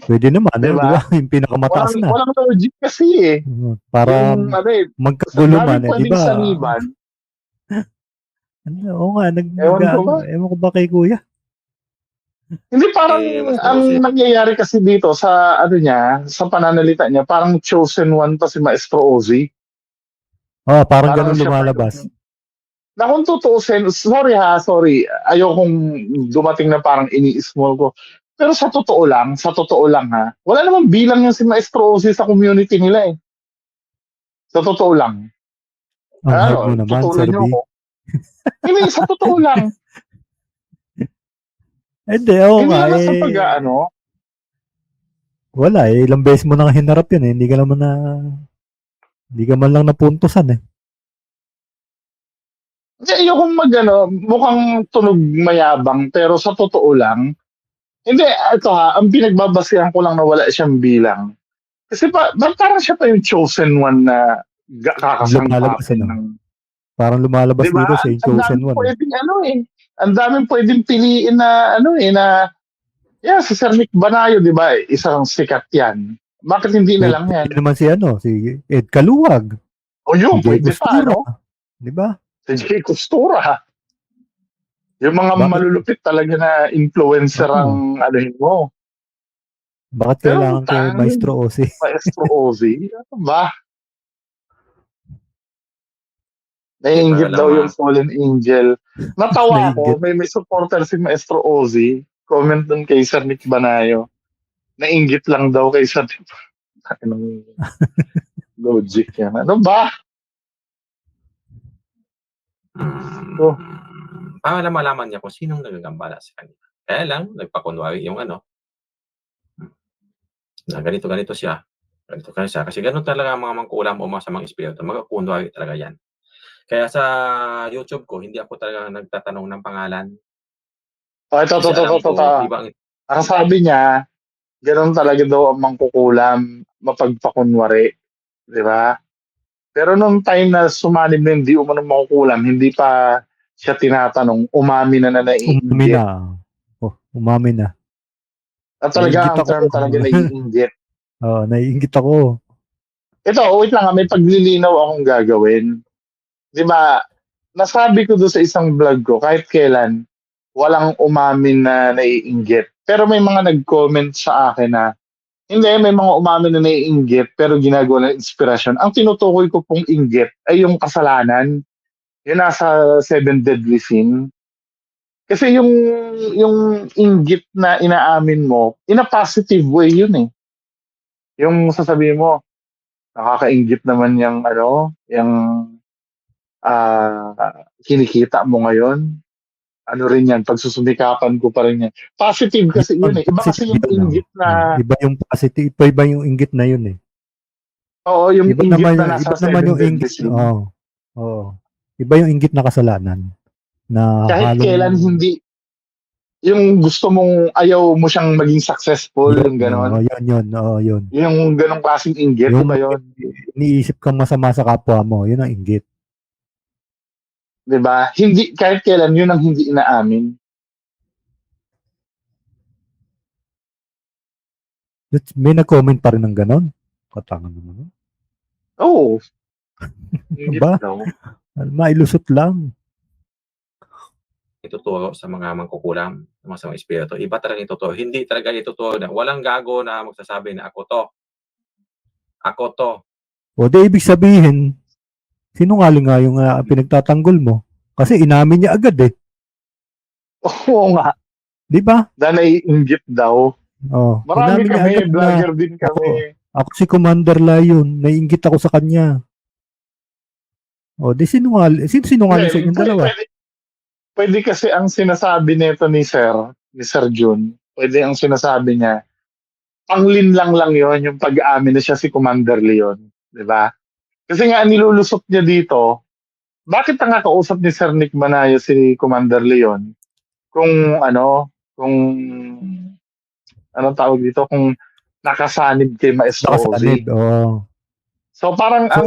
Pwede naman, Diba? di ba? Yung pinakamataas na. Walang logic kasi eh. Para Yung magkagulo man, di pwedeng ba? saniban. Oo nga, Ewan ko ba kay kuya? Hindi parang mas ang nangyayari kasi dito sa sa pananalita niya, parang chosen one pa si Maestro Ozzy. Parang ganun siya pa lumalabas. Na kung tutuusin, sorry. Ayokong dumating na parang ini-small ko. Pero sa totoo lang ha, wala namang bilang yung si Maestro Ozzy sa community nila eh. Sa totoo lang. Ang hard mo naman, tutulan Sir niyo B. ako. Hindi, sa totoo lang. Hindi, Hindi nga naman sa pag-ano. Wala ilang beses mo nang hinarap yun eh. Hindi ka man lang napuntusan eh. Kasi ayokong mukhang tunog mayabang, pero sa totoo lang, hindi, ito ha, ang pinagbabasihan ko lang na wala siyang bilang. Kasi parang siya pa yung chosen one na kakasangkapin ng... Parang lumalabas diba? dito sa yung chosen one. Ang daming pwedeng piliin na si Sir Nick Banayo, di ba? Isang sikat yan. Bakit hindi na lang yan? Pwede naman si Ed Kaluwag. O yun, pwede pa, no? Di ba? Si Jay Costura. Yung mga malulupit talaga na influencer ang anuhin mo. Bakit kailangan kay Maestro Ozzy? Maestro Ozzy? Ano ba? Naiinggit daw yung fallen angel. Natawa ako. May supporter si Maestro Ozzy. Comment dun kay Sir Nick Banayo. Nainggit lang daw kay Sir Nick. Anong logic yan? Ano ba? Para malaman niya kung sinong nagagambala sa kanya. Kaya lang, nagpakunwari yung na ganito siya. Kasi ganun talaga ang mga mangkulam o masamang espiritu. Magkakunwari talaga yan. Kaya sa YouTube ko, hindi ako talaga nagtatanong ng pangalan. Ito. Ang sabi niya, ganun talaga daw ang mangkukulam, mapagpakunwari. Di ba? Pero nung time na sumanib na hindi umano makukulam, hindi pa siya tinatanong, umami na naiinggit. Umami na. At talaga ang term talaga naiinggit. Naiinggit ako. Ito, wait lang, may paglilinaw akong gagawin. Di ba, nasabi ko doon sa isang vlog ko, kahit kailan, walang umamin na naiinggit. Pero may mga nag-comment sa akin na, hindi, may mga umamin na naiinggit, pero ginagawa ng inspirasyon. Ang tinutukoy ko pong inggit ay yung kasalanan. Yun nasa 7 Deadly Sin. Kasi yung inggit na inaamin mo, in a positive way yun eh. Yung sasabihin mo, nakakainggit naman yung kinikita mo ngayon. Ano rin yan, pagsusumikapan ko pa rin yan. Positive kasi yun eh. Iba kasi yung inggit na... Iba yung positive, iba yung inggit na yun eh. Oo, yung iba inggit na nasa 7 Deadly Sin. Oo. Iba yung inggit na kasalanan. Na kahit kailan hindi, yung gusto mong, ayaw mo siyang maging successful, yung gano'n. Yun. Yung ganong klaseng inggit, yung, ba yun? Iniisip kang masama sa kapwa mo, yun ang inggit. Diba? Hindi, kahit kailan, yun ang hindi inaamin. May nag-comment pa rin ng ganon. Katangan naman. Oo. Inggit Ba? daw. Mailusot lang. Ituturo sa mga mangkukulam, sa mga espiritu. Iba talaga ituturo. Hindi talaga ituturo na walang gago na magsasabi na ako to. Ako to. O di ibig sabihin, sinungaling nga yung pinagtatanggol mo. Kasi inamin niya agad eh. Oo nga. Di ba? Dahil naiinggit daw. Oh, Marami inamin niya kami, agad na vlogger din kami. ako si Commander Lion, naiinggit ako sa kanya. O di sinungaling sa inyong dalawa? Pwede kasi ang sinasabi nito ni Sir Jun, pwede ang sinasabi niya, panglinlang lang yon yung pag-aamin na siya si Commander Leon. Di ba? Kasi nga, nilulusot niya dito, bakit ang kausap ni Sir Nick Manayo si Commander Leon? Kung anong tawag dito, kung nakasanib kay Maestro Ozzy. Nakasanib, oo. So parang So,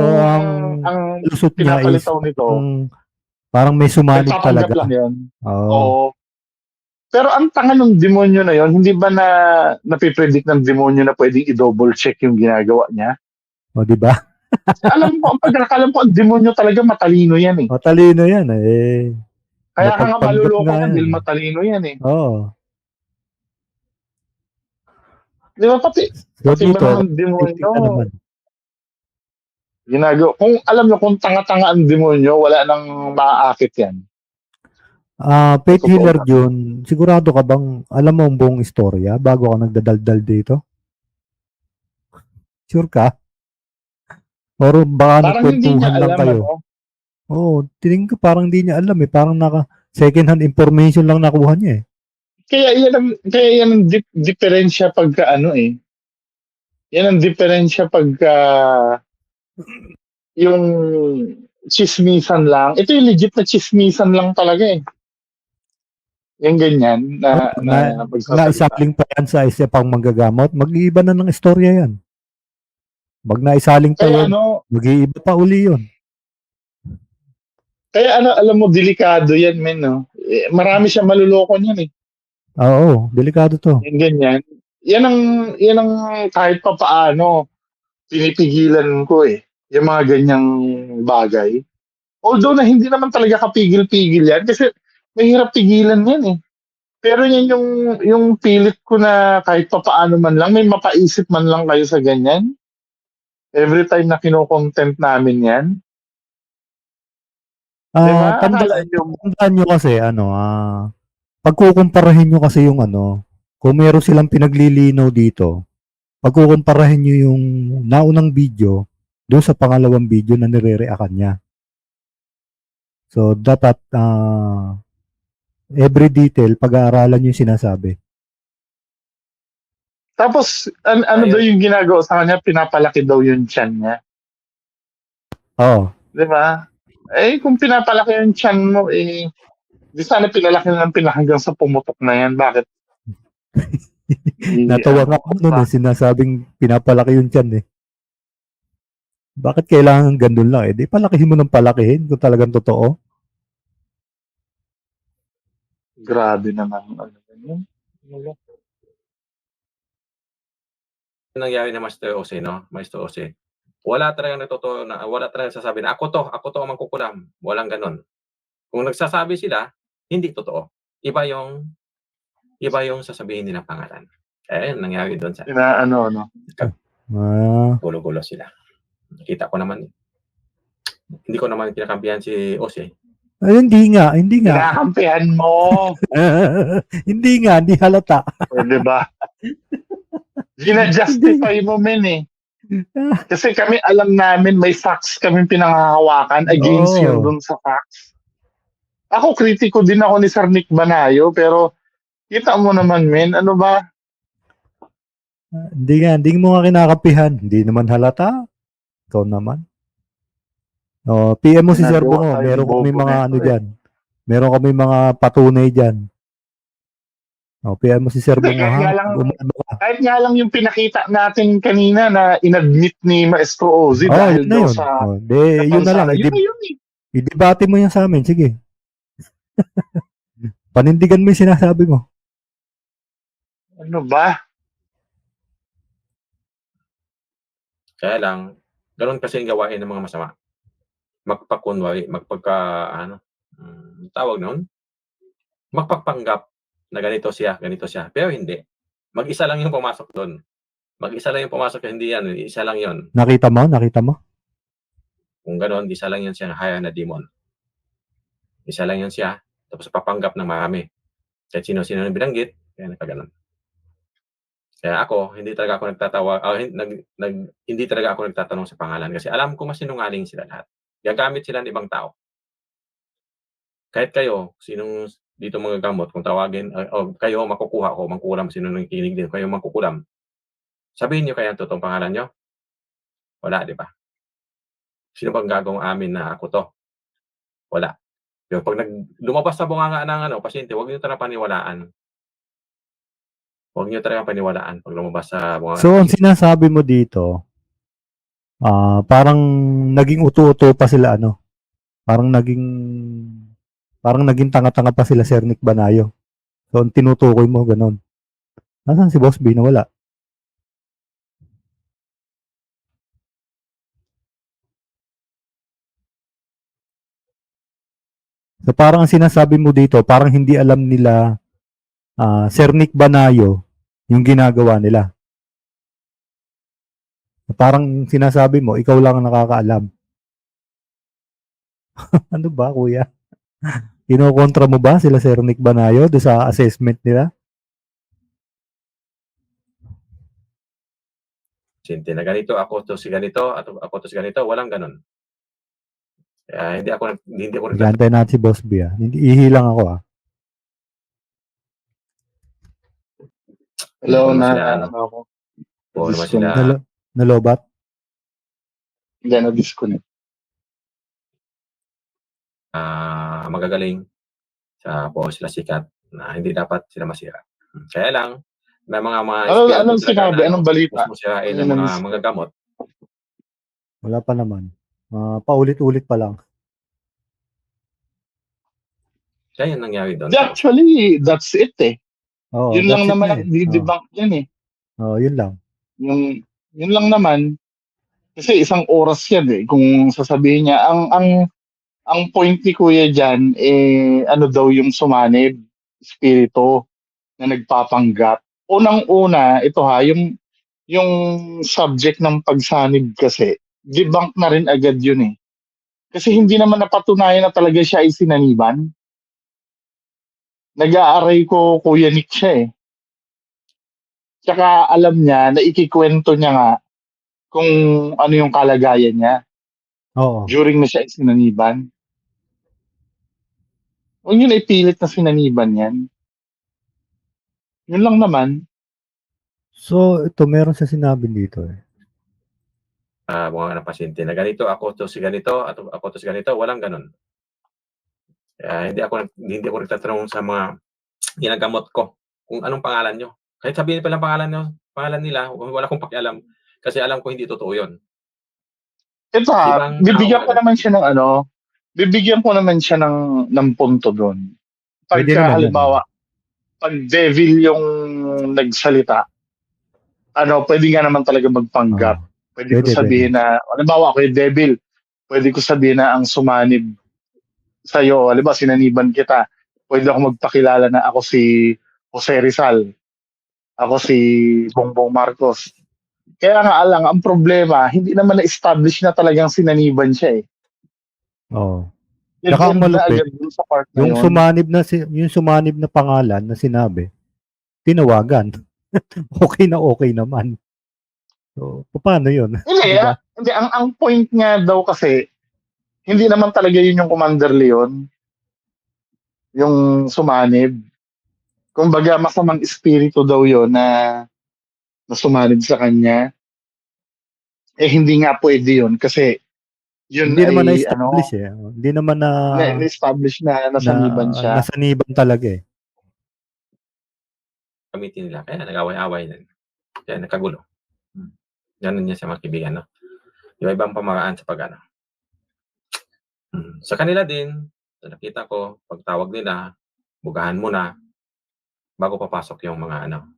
ang lusot niya is pinapalitaw nito, parang may sumanib nagpapanggap talaga. lang yun. Oo. Oo. Pero ang tanga ng demonyo na yon, hindi ba na napipredict ng demonyo na pwedeng i-double check yung ginagawa niya? O di ba? Alam mo, ang pagkakalam ko, ang demonyo talaga matalino yan eh. Matalino yan eh. Kaya ka nga napagpanggap maluloko nga ka yan. dahil matalino yan eh. Oo. Di ba pati So ba dito, naman demonyo, ka naman. ginagawa. Kung alam nyo, kung tanga-tanga ang demonyo, wala nang maaakit yan. Faith Totoo healer ba? Jun, sigurado ka bang alam mo ang buong istorya bago ka nagdadaldal dito? Sure ka? Or baka Parang hindi niya nagkwentuhan lang alam, kayo? ano? Oo, tingin ko parang hindi niya alam eh. Parang second hand information lang nakuha niya eh. Kaya yan ang diferensya pagka ano eh. Yan ang diferensya pagka yung chismisan lang. Ito yung legit na chismisan lang talaga eh. Yung ganyan na pagsasalita. Naisaling pa yan sa isa pang manggagamot, mag-iiba na ng istorya yan. Pag naisaling pa Kaya yun, ano, mag-iiba pa uli yun. kaya ano, alam mo, delikado yan, men, no? Marami siya maluloko niyan eh. Oo, delikado to. Yung ganyan. Yan ang kahit pa paano pinipigilan ko eh. Yung mga ganyang bagay. Although na hindi naman talaga kapigil-pigil yan kasi mahirap pigilan yan eh. Pero yan yung pilit ko na kahit pa paano man lang, may mapaisip man lang kayo sa ganyan. Every time na kino-content namin yan. Diba? Akala nyo, Tandaan nyo kasi, pagkukumparahin nyo kasi yung kung meron silang pinaglilinaw dito, pagkukumparahin nyo yung naunang video doon sa pangalawang video na nire-reactan niya. So, dapat every detail, pag-aaralan yung sinasabi. tapos, ano daw yung ginagawa sa kanya? Pinapalaki daw yung tiyan niya. Oo. Diba? Eh, kung pinapalaki yung tiyan mo, di sana pinalaki na ng pinahanggang sa pumutok na yan. Bakit? Natawa nga ako nun sinasabing pinapalaki yung tiyan eh. Bakit kailangan gandun lang eh? Di palakihin mo ng palakihin kung talagang totoo. Grabe naman. Nangyari na Master Ose, no? Master Ose. Wala talagang natotoo na, wala talagang sasabi na ako to ang mangkukulam. Walang ganon. Kung nagsasabi sila, hindi totoo. Iba yung sasabihin nilang pangalan. Kaya yun, nangyari doon sa gulo-gulo sila. Nakita ko naman. Hindi ko naman kinakampihan si Ose. Ay, hindi nga. Kinakampihan mo. hindi halata. Pwede ba? Gina-justify mo, men eh. Kasi kami, alam namin, may facts kami pinangahawakan against yun dun sa facts. Ako, kritiko din ako ni Sir Nick Manayo, pero kita mo naman, men, ano ba? Hindi mo nga kinakapihan. Hindi naman halata. Ikaw naman. PM mo si Sir Bungo. Meron kami mga dyan. Meron kami mga patunay dyan. PM mo si Sir Bungo. Kahit nga lang yung pinakita natin kanina na inadmit ni Maestro Ozzy dahil daw sa... yun na lang. I-debate mo yan sa amin. Sige. Panindigan mo yung sinasabi mo. Ano ba? Kaya lang, gano'n kasi ang gawain ng mga masama. Magpakunwari, tawag nun? Magpapanggap na ganito siya, pero hindi. Mag-isa lang yung pumasok do'n. Mag-isa lang yung pumasok, hindi yan, isa lang yon. Nakita mo? Nakita mo? Kung gano'n, isa lang yan siya hire na demon. Isa lang yan siya, tapos papanggap ng marami. Kahit sino-sino na binanggit, kaya nagkaganon. Kaya ako, hindi talaga ako hindi talaga ako nagtatanong sa pangalan kasi alam ko masinungaling sila lahat. Gagamit sila ng ibang tao. Kahit kayo, sinong dito mga gamot, kung tawagin, kayo makukuha ko, mangkukulam, sino nakikinig din, kayo mangkukulam. Sabihin niyo kaya ang totoong pangalan niyo? Wala, di ba? Sino bang gagawang amin na ako to? Wala. Pero pag lumabas sa bunganga ng pasyente, huwag niyo talaga paniwalaan. Huwag niyo talaga paniwalaan pag lumabas sa bunganga. So, ang sinasabi mo dito, parang naging uto-uto pa sila, parang naging tanga-tanga pa sila Sir Nick Banayo. So, ang tinutukoy mo, ganun. Nasaan si Boss B na wala? So, parang ang sinasabi mo dito, parang hindi alam nila Sir Nick Banayo yung ginagawa nila. Parang sinasabi mo, ikaw lang ang nakakaalam. Ano ba, kuya? Kinokontra mo ba sila Sir Nick Banayo doon sa assessment nila? Pasyente na ganito, ako to si ganito, at ako to si ganito, walang ganon. Kaya hindi ako Gantay natin si Boss B. Ihi lang ako. Hello, Ano na sila, ano ako. Oo naman Disconnect. sila. Nalobat? Hindi, na-disconnect. Magagaling sa po sila sikat na hindi dapat sila masira. Kaya lang, may mga Anong sinabi? Anong balita? gusto sirain ng mga gamot. Wala pa naman. Paulit-ulit pa lang. Kaya yung nangyari doon. Actually, that's it eh. Oo, Yun lang that's it naman na ang didebunk yan eh. Yun lang. Yun lang naman. Kasi isang oras yan eh. Kung sasabihin niya, ang point ni Kuya dyan, ano daw yung sumanib, espiritu na nagpapanggap. Unang-una, ito yung subject ng pagsanib kasi, debunk na rin agad yun eh. Kasi hindi naman napatunayan na talaga siya ay sinaniban. Nag-aaray ko Kuya Nick siya eh. Tsaka alam niya na ikikwento niya nga kung ano yung kalagayan niya Oo. during na siya ay sinaniban. Huwag yun ay pilit na sinaniban yan. Yun lang naman. So, ito, meron siya sinabi dito eh. Mga pasyente na ganito, ako to si ganito, at ako to si ganito, walang ganon. Kaya hindi ako nagtatanong sa mga ginagamot ko kung anong pangalan nyo. Kahit sabihin pa lang pangalan nila, wala akong pakialam. Kasi alam ko hindi totoo yun. Ito bibigyan ko naman siya ng punto doon. Pagka halimbawa, pag devil yung nagsalita, pwede nga naman talaga magpanggap. Pwede ko sabihin na, halimbawa ako yung devil, pwede ko sabihin na ang sumanib sa'yo, halimbawa sinaniban kita, pwede ako magpakilala na ako si Jose Rizal, ako si Bongbong Marcos. Kaya nga lang, ang problema, hindi naman na-establish na talagang sinaniban siya eh. Oo. Saka ang malupit, yung sumanib na pangalan na sinabi, tinawagan. Okay naman. So, paano yun? Hindi, diba? Hindi, ang point nga daw kasi, hindi naman talaga yun yung Commander Leon, yung sumanib. Kumbaga, masamang espiritu daw yun na sumanib sa kanya. Hindi nga pwede yun kasi yun hindi naman na-establish eh. Hindi naman na-establish na nasaniban siya. Nasaniban talaga eh. Gamitin nila. Kaya nag-away-away din. Kaya nagkagulo. Ganun niya sa mga kaibigan. No? Yung ibang pamaraan sa pag-ano. Sa kanila din, nakita ko, pagtawag nila, bugahan muna bago papasok yung mga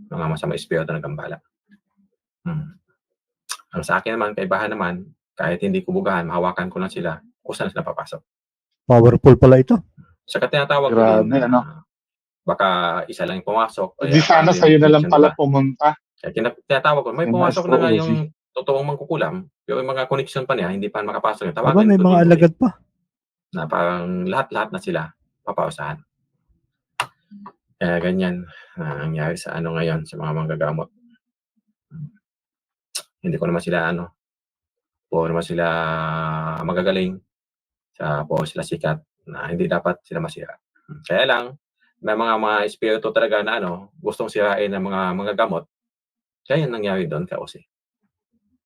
mga masama espiritu ng gambala. Ang sa akin naman, kaibahan naman, kahit hindi ko bugahan, mahawakan ko lang sila kung saan sila papasok. Powerful pala ito. Saka tinatawag ko din Grabe, ano? baka isa lang yung pumasok. Di sana sa'yo na lang pala pumunta. Kaya tinatawag ko, may Yung pumasok na nga Maestro yung totoong mangkukulam. Yung mga connection pa niya, hindi pa makapasok. Aba, Tawagan may ko mga din alagad pa. na parang lahat-lahat na sila papausahan. Kaya ganyan nangyari sa ano ngayon, sa mga manggagamot. Hindi ko naman sila po naman sila magagaling, po sila sikat na hindi dapat sila masira. Kaya lang, may mga espiritu talaga na gustong sirain ng mga manggagamot. Kaya yan nangyari doon kay Ose.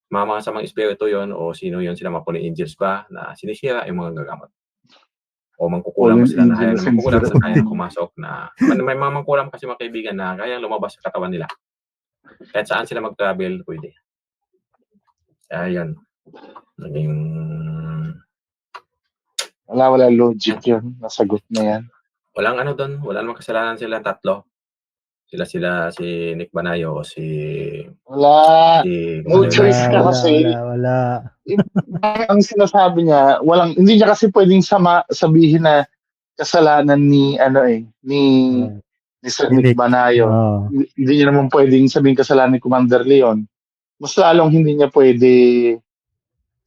Mga masamang espiritu yon o sino yon, sila mga fallen angels ba na sinisira yung mga gagamot. O mangkukulam Fallen sila na kaya angels na mangkukulam and na kaya pumasok na may mga mangkukulam kasi mga kaibigan na kaya lumabas sa katawan nila. Kahit saan sila mag-travel, pwede. Kaya yan. Naging Wala logic yun. Nasagot na yan. walang doon, wala namang kasalanan sila tatlo. Sila si Nick Banayo o Wala. No Wala. choice ka kasi. Wala. Ang sinasabi niya, hindi niya kasi pwedeng sabihin na kasalanan ni Sir Nick Banayo. Hindi niya naman pwedeng sabihin kasalanan ni Commander Leon. Mas lalong hindi niya pwede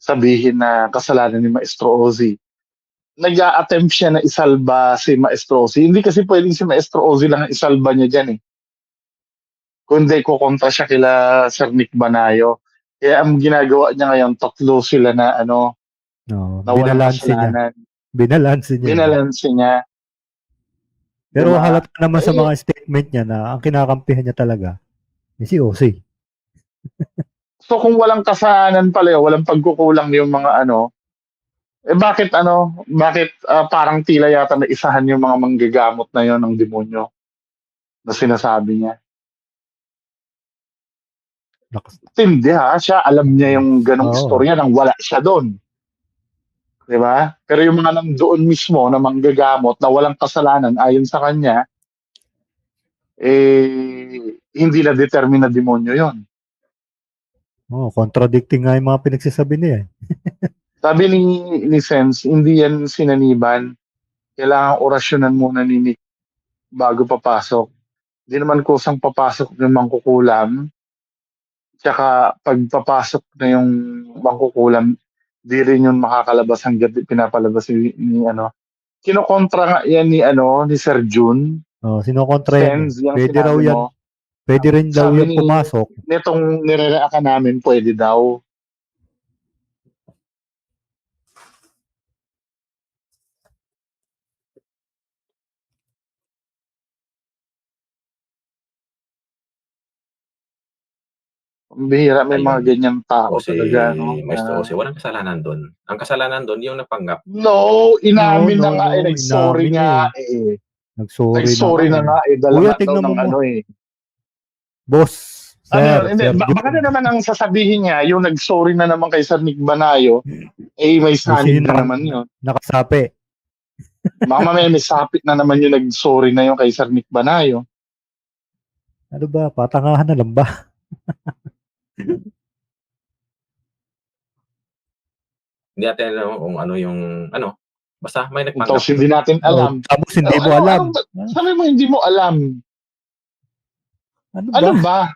sabihin na kasalanan ni Maestro Ozzy. Nag-a-attempt siya na isalba si Maestro Ozzy. Hindi kasi pwedeng si Maestro Ozzy lang ang isalba niya dyan eh. Kundi kukontra siya kila Sir Nick Banayo. Kaya ang ginagawa niya ngayon, tatlo sila na na walang kasalanan. Binalanse niya. Pero diba? halata naman sa mga statement niya na ang kinakampihan niya talaga si Ose. So kung walang kasalanan pala yun, walang pagkukulang yung mga bakit parang tila yata na isahan yung mga manggagamot na yon ng demonyo na sinasabi niya. Hindi siya alam niya yung ganong istorya nang wala siya doon. Diba? Pero yung mga nandoon mismo na manggagamot na walang kasalanan ayon sa kanya, hindi na determine na demonyo yon. Contradicting nga yung mga pinagsasabi niya. Sabi ni Sense, hindi yan sinaniban. Kailangan orasyonan muna ni Nick bago papasok. Hindi naman kusang papasok ng mangkukulam. Tsaka pagpapasok na yung mangkukulam, di rin yun makakalabas hanggang pinapalabas ni kinokontra nga yan ni Sir Jun. Sinokontra yan. Pwede raw yan. Pwede rin daw yan pumasok. Nitong nire-react namin, pwede daw. Bihira, may mga ganyang tao talaga. Maestro Ose, walang kasalanan doon. Ang kasalanan doon, yung napanggap. No, inamin na nga nag-sorry nga Nag-sorry na nga dala na ng Boss, sir. Baka na naman ang sasabihin niya, yung nag-sorry na naman kay Sir Nick Banayo, may sanib na naman yun. Nakasapi. Baka may sapit na naman yung nag-sorry na yun kay Sir Nick Banayo. Ano ba? Patangahan na lang ba? Hindi natin alam kung ano yung basta may nagpanggap. Tapos hindi natin alam. Tapos hindi mo alam. Sabi mo hindi mo alam. Ano ba?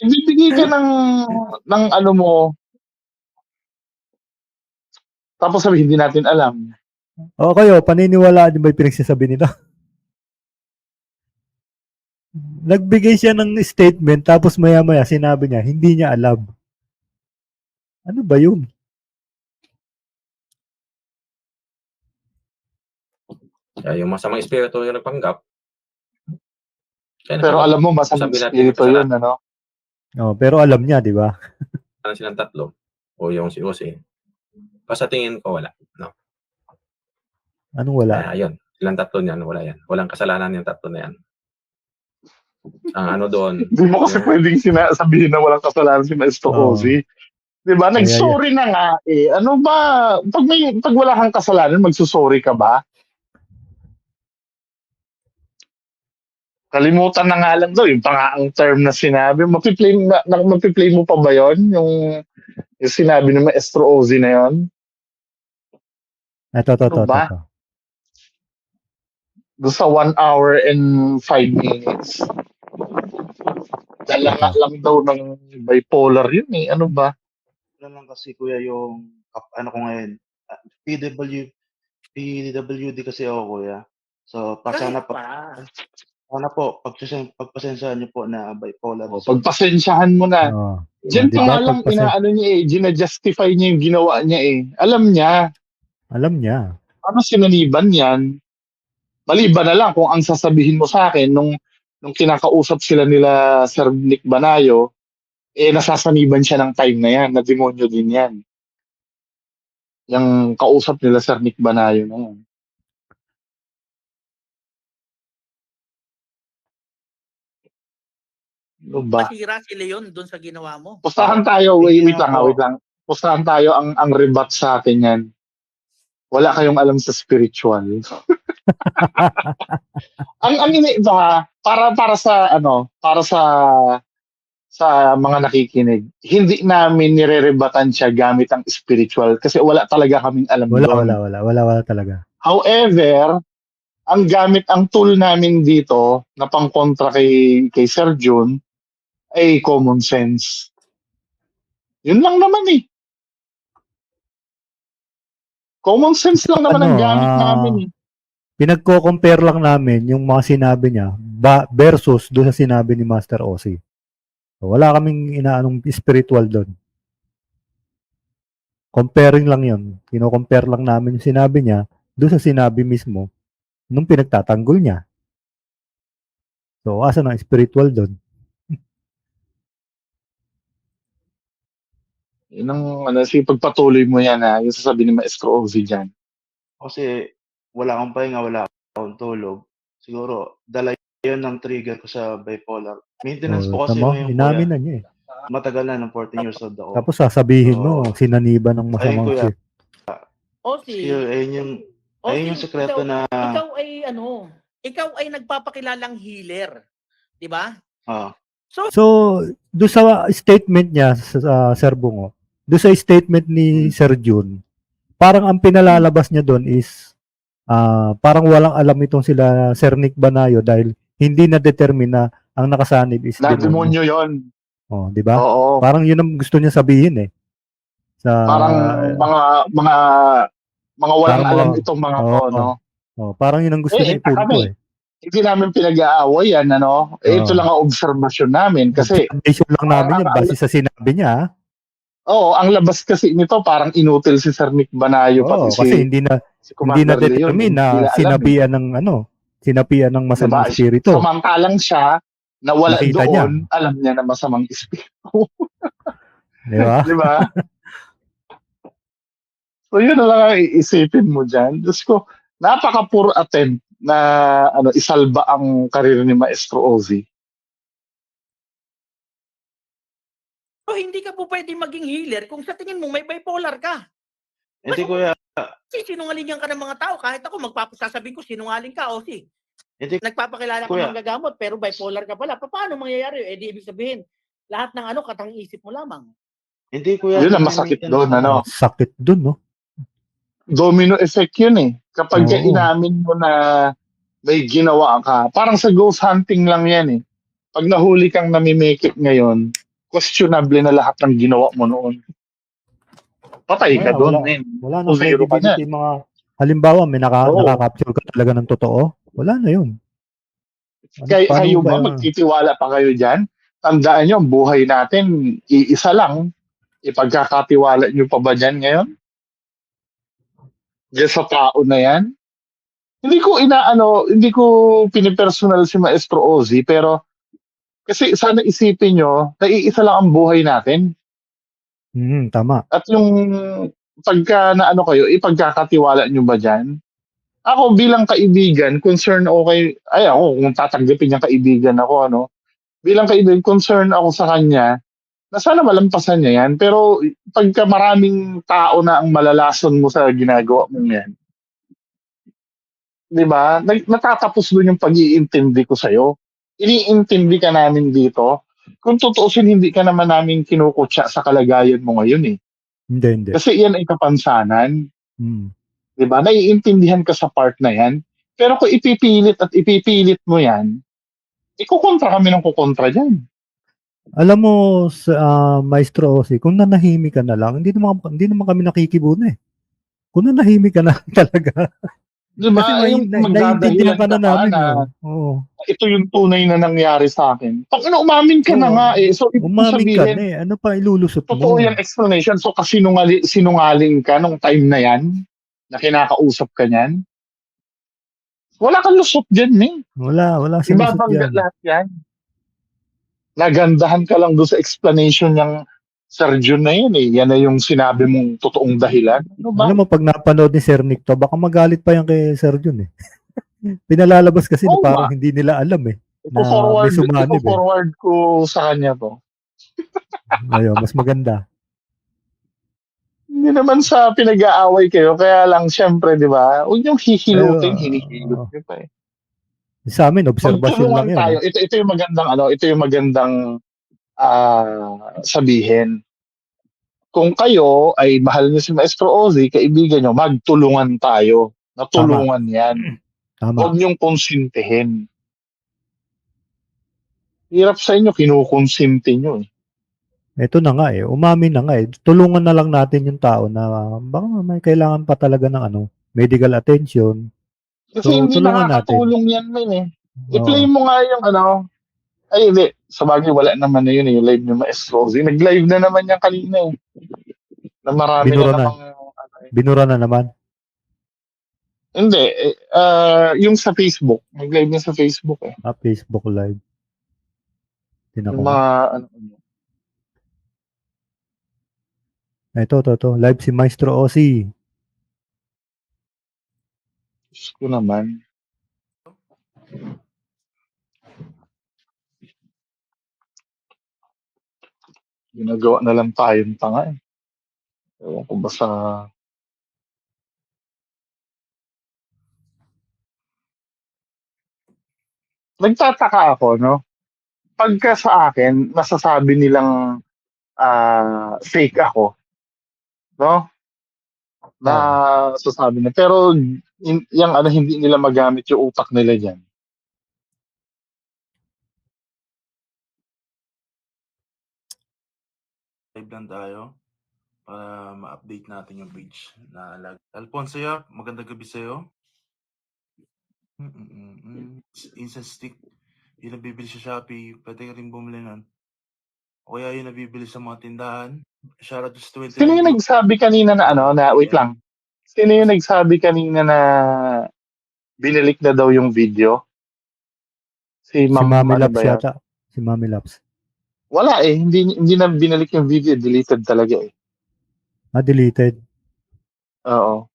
Ibibigay ka ng mo. Tapos sabi hindi natin alam. O kayo, paniniwalaan niyo ba yung pinagsasabi nila? Nagbigay siya ng statement tapos maya-maya sinabi niya, hindi niya alam. Ano ba yun? Kaya yung masamang espiritu yung nagpanggap. Pero alam mo, masamang espiritu yun, pero alam niya, di ba? Ano silang tatlo? O yung si Ose. Basta tingin ko wala. No? Anong wala? Ayun. Silang tatlo niyan, wala yan. Walang kasalanan yung tatlo na yan. Ang doon. Hindi mo kasi pwedeng sabihin na walang kasalanan si Maestro Ozzy. Diba? Nag-sorry na nga Ano ba? Pag wala kang kasalanan, magsusorry ka ba? Kalimutan na nga lang daw, yung pangaang term na sinabi. Mapiplay mo pa ba yon yung sinabi ng Maestro Ozzy na yon? Ito. ba? Doon sa 1 hour and 5 minutes. Dala nga lang daw ng bipolar yun eh. Ano ba? Ano lang kasi kuya yung ano ko ngayon, PWD kasi ako kuya. So, Kahit sana po, pagpasensyahan niyo po na bipolar. Pagpasensyahan mo na. Oo. Diyan Di pa ba, nga lang inaano niya eh, gina-justify niya yung ginawa niya eh. Alam niya. Ano sinaniban yan? Maliban na lang kung ang sasabihin mo sa akin nung kinakausap sila nila Sir Nick Banayo, nasasaniban siya ng time na yan, na demonyo din yan. Yung kausap nila Sir Nick Banayo na yan. Ano ba? Masira si Leon doon sa ginawa mo. Pustahan tayo, wait lang. Pustahan tayo ang rebat sa atin yan. Wala kayong alam sa spiritual. ang iniba para sa mga nakikinig, hindi namin nirerebatan siya gamit ang spiritual kasi wala talaga kaming alam doon. Wala talaga. However, ang tool namin dito na pangkontra kay Sir Jun ay common sense. Yun lang naman eh. Common sense lang naman ang gamit namin eh. Pinagko-compare lang namin yung mga sinabi niya versus doon sa sinabi ni Master Ozzy. So, wala kaming inaanong spiritual doon. Comparing lang yun. Kino-compare lang namin yung sinabi niya doon sa sinabi mismo nung pinagtatanggol niya. So, asa ng spiritual doon? Yun ang pagpatuloy mo yan yung sasabihin ni Maestro Ozzy dyan. Kasi wala akong pahinga, wala akong tulog. Siguro, dala yun ng trigger ko sa bipolar. Maintenance po kasi ngayon inamin na niya eh. Matagal na, ng 14 years old ako. Tapos sasabihin mo, sinaniba ng masamang shit. Ozzy, ayun yung sekreto na... Ikaw ay nagpapakilalang healer. Di ba? So, doon sa statement niya, Sir Bungo, doon sa statement ni Sir Jun, parang ang pinalalabas niya doon is parang walang alam itong sila Sir Nick Banayo dahil hindi na-determine na ang nakasanib is demonyo yon. Oh, di ba? Oo. Parang yun ang gusto niya sabihin eh. Parang mga walang alam itong mga to, no? Parang yun ang gusto niya ipunto eh. Hindi namin pinag-aaway yan, ano? Ito lang ang obserbasyon namin kasi observation lang namin yan base sa sinabi niya. Ang labas kasi nito parang inutil si Sir Nick Banayo kasi hindi na determine na sinabihan ng masamang espiritu. Samantalang siya na wala nakita doon, niya. Alam niya na masamang espiritu. Di ba? Di ba? So yun na lang ang iisipin mo dyan. Diyos ko, napaka-poor attempt na isalba ang karir ni Maestro Ozzy. So, hindi ka po pwede maging healer kung sa tingin mo may bipolar ka. Hindi kuya. Sinungalingan ka ng mga tao. Kahit ako magpapasasabihin ko, sinungaling ka, Ozzy. Hindi, nagpapakilala ka ng gagamot pero bipolar ka pala. Paano mangyayari? Di ibig sabihin, lahat ng katang isip mo lamang. Hindi kuya. Yun ang masakit doon, Sakit doon, no? Domino effect yun eh. Kapag inamin mo na may ginawa ka, parang sa ghost hunting lang yan eh. Pag nahuli kang namimikit ngayon, questionable na lahat ng ginawa mo noon. Patay ka doon. Wala na credibility mga halimbawa may nakaka-capture ka talaga ng totoo. Wala na yun. Kayo ba magtitiwala pa kayo dyan? Tandaan nyo, ang buhay natin, iisa lang. Ipagkakatiwala nyo pa ba dyan ngayon? Diyan sa tao na yan? Hindi ko pinipersonal si Maestro Ozzy, pero kasi sana isipin nyo, na iisa lang ang buhay natin. Tama. At yung pagka kayo, ipagkakatiwala nyo ba dyan? Ako bilang kaibigan, concern ako kung tatanggapin niyang kaibigan ako, bilang kaibigan, concern ako sa kanya, na sana malampasan niya yan. Pero pagka maraming tao na ang malalason mo sa ginagawa mo yan, di ba? Natatapos doon yung pag-iintindi ko sa'yo. iniintindi ka namin dito. Kung tutuusin, hindi ka naman namin kinukutya sa kalagayan mo ngayon eh. Hindi. Kasi yan ay kapansanan. Hmm. Di ba? Naiintindihan ka sa part na yan. Pero kung ipipilit mo yan, ikukontra kami ng kukontra dyan. Alam mo, Maestro Ozzy, kung nanahimik ka na lang, hindi naman kami nakikibuna eh. Kung nanahimik ka na lang talaga. Di Kasi ba? Yung naiintindihan magdadahilan ka na ka pa namin. na Oo. ito yung tunay na nangyari sa akin. Pag umamin ka na Oo. nga eh. So, ibig Umamin ka sabihin, na eh. Ano pa ilulusot totoo mo? yung explanation. So, kasi sinungaling ka nung time na yan, na kinakausap ka niyan. Wala kang lusot dyan eh. Wala sinulusot Ibabangga yan. lahat yan. Nagandahan ka lang doon sa explanation ng Sergio na yun eh. Yan na yung sinabi mong totoong dahilan. Ano ba? Alam mo, pag napanood ni Sir Nick to, baka magalit pa yan kay Sir Jun eh. Pinalalabas kasi na Oo parang nga. hindi nila alam eh. Na may sumanib eh. Ipo-forward ko sa kanya to. Ayun, mas maganda. Hindi naman sa pinag-aaway kayo, kaya lang syempre, di ba? Huwag niyong hihilutin, Ayun, hinihilot niyo pa eh. Sa amin, obserbasyon lang Magtulungan yan. tayo. Ito yung magandang ito yung magandang sabihin. Kung kayo ay mahal niyo si Maestro Ozzy, kaibigan niyo, magtulungan tayo. Natulungan yan. Tama. Huwag niyong konsintihin. Hirap sa inyo, kinukonsinti niyo eh. Ito na nga eh. Umamin na nga eh. Tulungan na lang natin yung tao na baka may kailangan pa talaga ng medical attention. Kasi So, hindi tulungan natin. nakakatulong yan man eh. Oo. I-play mo nga yung ay hindi. Sa bagay, wala naman na yun eh. Yung live ni Maestro Ozzy. Nag-live na naman yan kanina eh. Na marami Binura na na. namang Binura na naman. Hindi. Yung sa Facebook. Nag-live niya sa Facebook eh. Facebook Live. Tinan ko Yung nga. mga Ito. Live si Maestro Ozzy. Diyos ko naman. Ginagawa na lang tayong tanga eh. Ewan ko ba sa... Nagtataka ako, no? Pagka sa akin, nasasabi nilang fake ako. No? Na sasabi na. Pero yung hindi nila magamit yung utak nila dyan. Live lang tayo para ma-update natin yung page na Alfonso Yap, magandang gabi sa'yo. Incense stick, yung nabibili sa Shopee, pwede ka rin bumili nun. O kaya yung nabibili sa mga tindahan. Shoutout to 20. Sino yung nagsabi kanina na wait lang. Sino yung nagsabi kanina na binalik na daw yung video? Si Mami Labs ba yan? yata. Si Mami Labs. Wala eh. Hindi na binalik yung video. Deleted talaga eh. Deleted. Oo.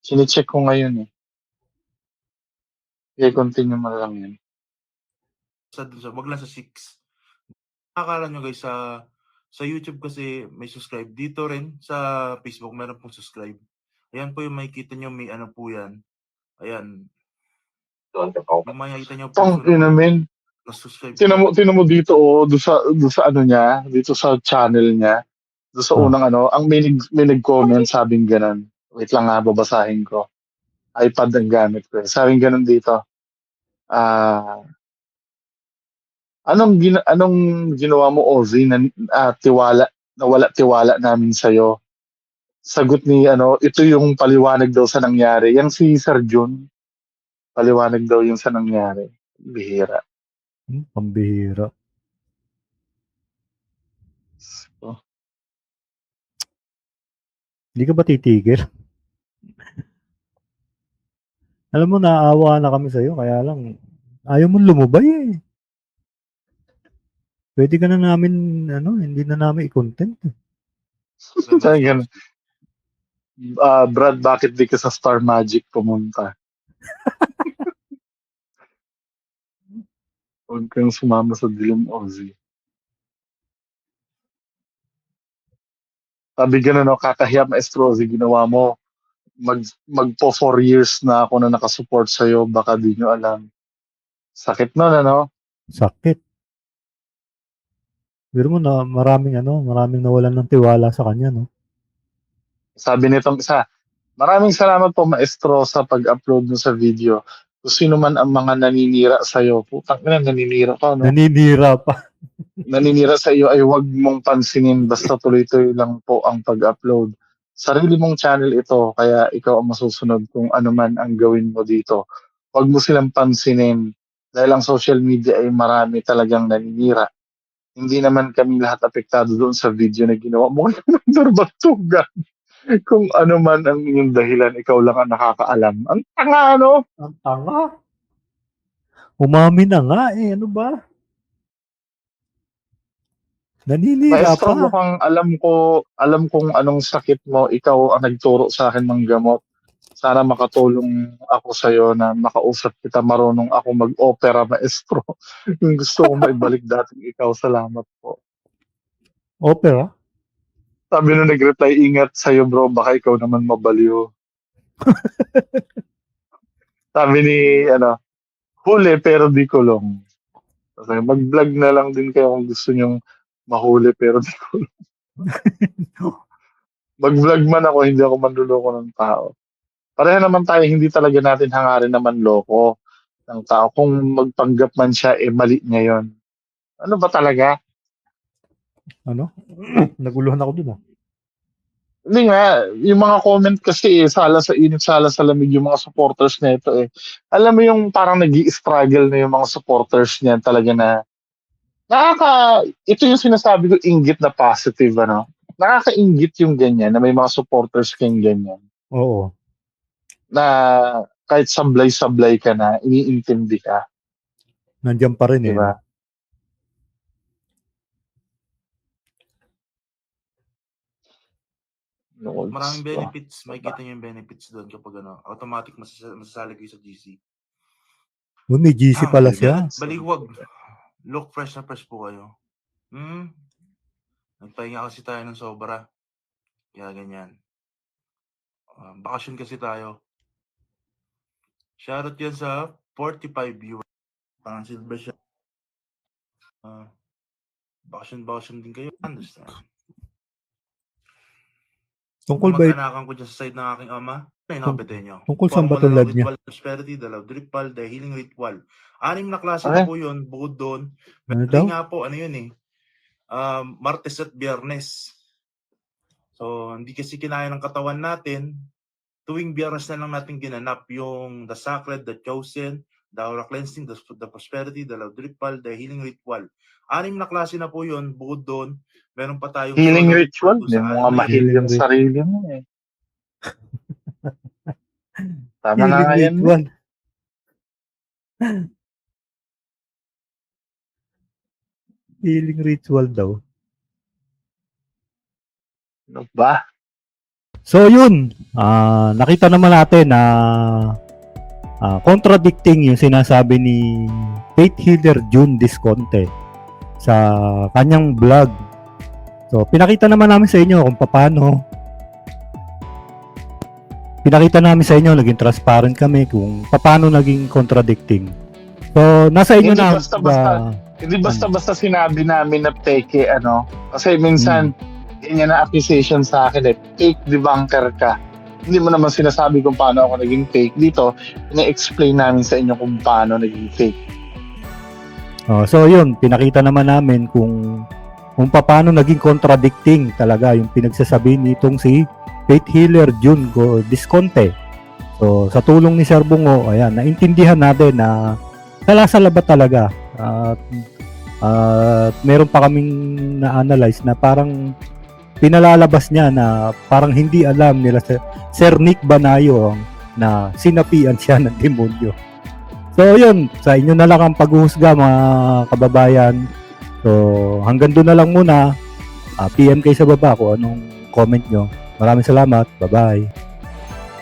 Sine-check ko ngayon eh. Okay, continue mo lang yan. Wag lang sa 6. Akala nyo guys, sa YouTube kasi may subscribe. Dito rin sa Facebook meron pong subscribe. Ayan po yung makikita nyo, may po yan. Ayan. Yung makikita nyo po namin. na-subscribe. Tinan mo dito doon sa niya, dito sa channel niya. Doon sa unang ang may nag-comment sabing ganun. Wait lang nga, babasahin ko. iPad ang gamit ko. Sabing ganun dito. Anong ginawa mo, Ozzy, na wala tiwala namin sa'yo? Sagot ni ito yung paliwanag daw sa nangyari. Yang si Sir Jun, paliwanag daw yung sa nangyari. Bihira. Pambihira. So, Hindi ka ba titigil? Alam mo, naawa na kami sa'yo. Kaya lang, ayaw mo lumubay eh. Pwede ka na namin, hindi na namin i-content eh. ganun. Brad, bakit di ka sa Star Magic pumunta? Huwag kang sumama sa dilim, Ozzy. Sabi ganun, kakahiya, Maestro Ozzy, ginawa mo. Magpo 4 years na ako na nakasupport sa'yo, baka di nyo alam. Sakit nun, ano? Sakit. Pero mo na maraming nawalan ng tiwala sa kanya, no? Sabi nitong isa, maraming salamat po, maestro, sa pag-upload mo sa video. Kung sino man ang mga naninira sa'yo, putang ina, naninira ka, no? Naninira pa. Naninira sa iyo ay huwag mong pansinin, basta tuloy-tuloy lang po ang pag-upload. Sarili mong channel ito, kaya ikaw ang masusunod kung ano man ang gawin mo dito. Huwag mo silang pansinin, dahil ang social media ay marami talagang naninira. Hindi naman kami lahat apektado doon sa video na ginawa mo. Batugan. Kung ano man ang inyong dahilan, ikaw lang ang nakakaalam. Ang tanga, ano? Ang tanga. Umami na nga eh. Ano ba? Naninira Maestro, pa. mukhang alam kong anong sakit mo. Ikaw ang nagturo sa akin ng gamot. Sana makatulong ako sa iyo na makausap kita. Marunong ako mag-opera, maestro. Yung gusto kong maibalik dating ikaw, salamat po. Opera? Sabi nung nag-reply, ingat sa'yo bro, baka ikaw naman mabaliw. Sabi ni, huli pero di kulong. Sabi, mag-vlog na lang din kayo kung gusto nyong mahuli pero di kulong. Mag-vlog man ako, hindi ako manluloko ng tao. Pareha naman tayo, hindi talaga natin hangarin naman loko ng tao. Kung magpanggap man siya, mali niya yun. Ano ba talaga? Naguluhan ako dun ah. Hindi nga, yung mga comment kasi sala sa init, sala sa lamig yung mga supporters na ito eh. Alam mo yung parang nag-i-struggle na yung mga supporters niya talaga na ito yung sinasabi ko, inggit na positive, ano? Nakaka-inggit yung ganyan, na may mga supporters kang ganyan. Oo. Na kahit sablay-sablay ka na, iniintindi ka. Nandiyan pa rin Diba? Maraming benefits, makikita niyo yung benefits doon kapag automatic masasali kayo sa GC. May GC pala siya. Baliwag. Look fresh na fresh po kayo. Nagpahinga kasi tayo ng sobra. Kaya ganyan. Bakasyon kasi tayo. Shoutout yan sa 45 viewers. Parang silver siya. Bakasyon din kayo. Understand? Tungkol ba Mag-anakan ko dyan sa side ng aking ama. Nakapitay nyo. Tungkol saan ba itong live niya? Ritual prosperity, the love ritual, the healing ritual. 6 na klase na po yun, bukod doon. Ano Pwede daw? nga po, Martes at Biyernes. So, hindi kasi kinaya ng katawan natin. Tuwing Biyernes na lang natin ginanap yung the sacred, the chosen, the aura cleansing, the prosperity, the love ritual, the healing ritual. 6 na klase na po yun, bukod doon. Meron pa tayong healing solo ritual, kung hindi saan mo nga mahil yung sarili mo eh. Tama na nga yan. Ritual. Healing ritual daw. Ano ba? So yun, nakita naman natin na contradicting yung sinasabi ni Faith Healer June Disconte sa kanyang vlog. So pinakita naman namin sa inyo kung paano. Pinakita namin sa inyo, naging transparent kami kung paano naging contradicting. So nasa inyo Hindi na. Hindi basta-basta sinabi namin na peke, Kasi minsan, ganyan na accusation sa akin fake debunker ka. Hindi mo naman sinasabi kung paano ako naging fake. Dito, ina-explain namin sa inyo kung paano naging fake. So yun, pinakita naman namin kung paano naging contradicting talaga yung pinagsasabi nitong si Faith Healer June Disconte. So sa tulong ni Sir Bungo, ayan, naintindihan natin na salasala ba talaga. At meron pa kaming na-analyze na parang pinalalabas niya na parang hindi alam nila Sir Nick Banayo na sinapian siya ng demonyo. So yun, sa inyo na lang ang paghuhusga mga kababayan. So hanggang doon na lang muna. PM kayo sa baba kung anong comment nyo. Maraming salamat. Bye-bye.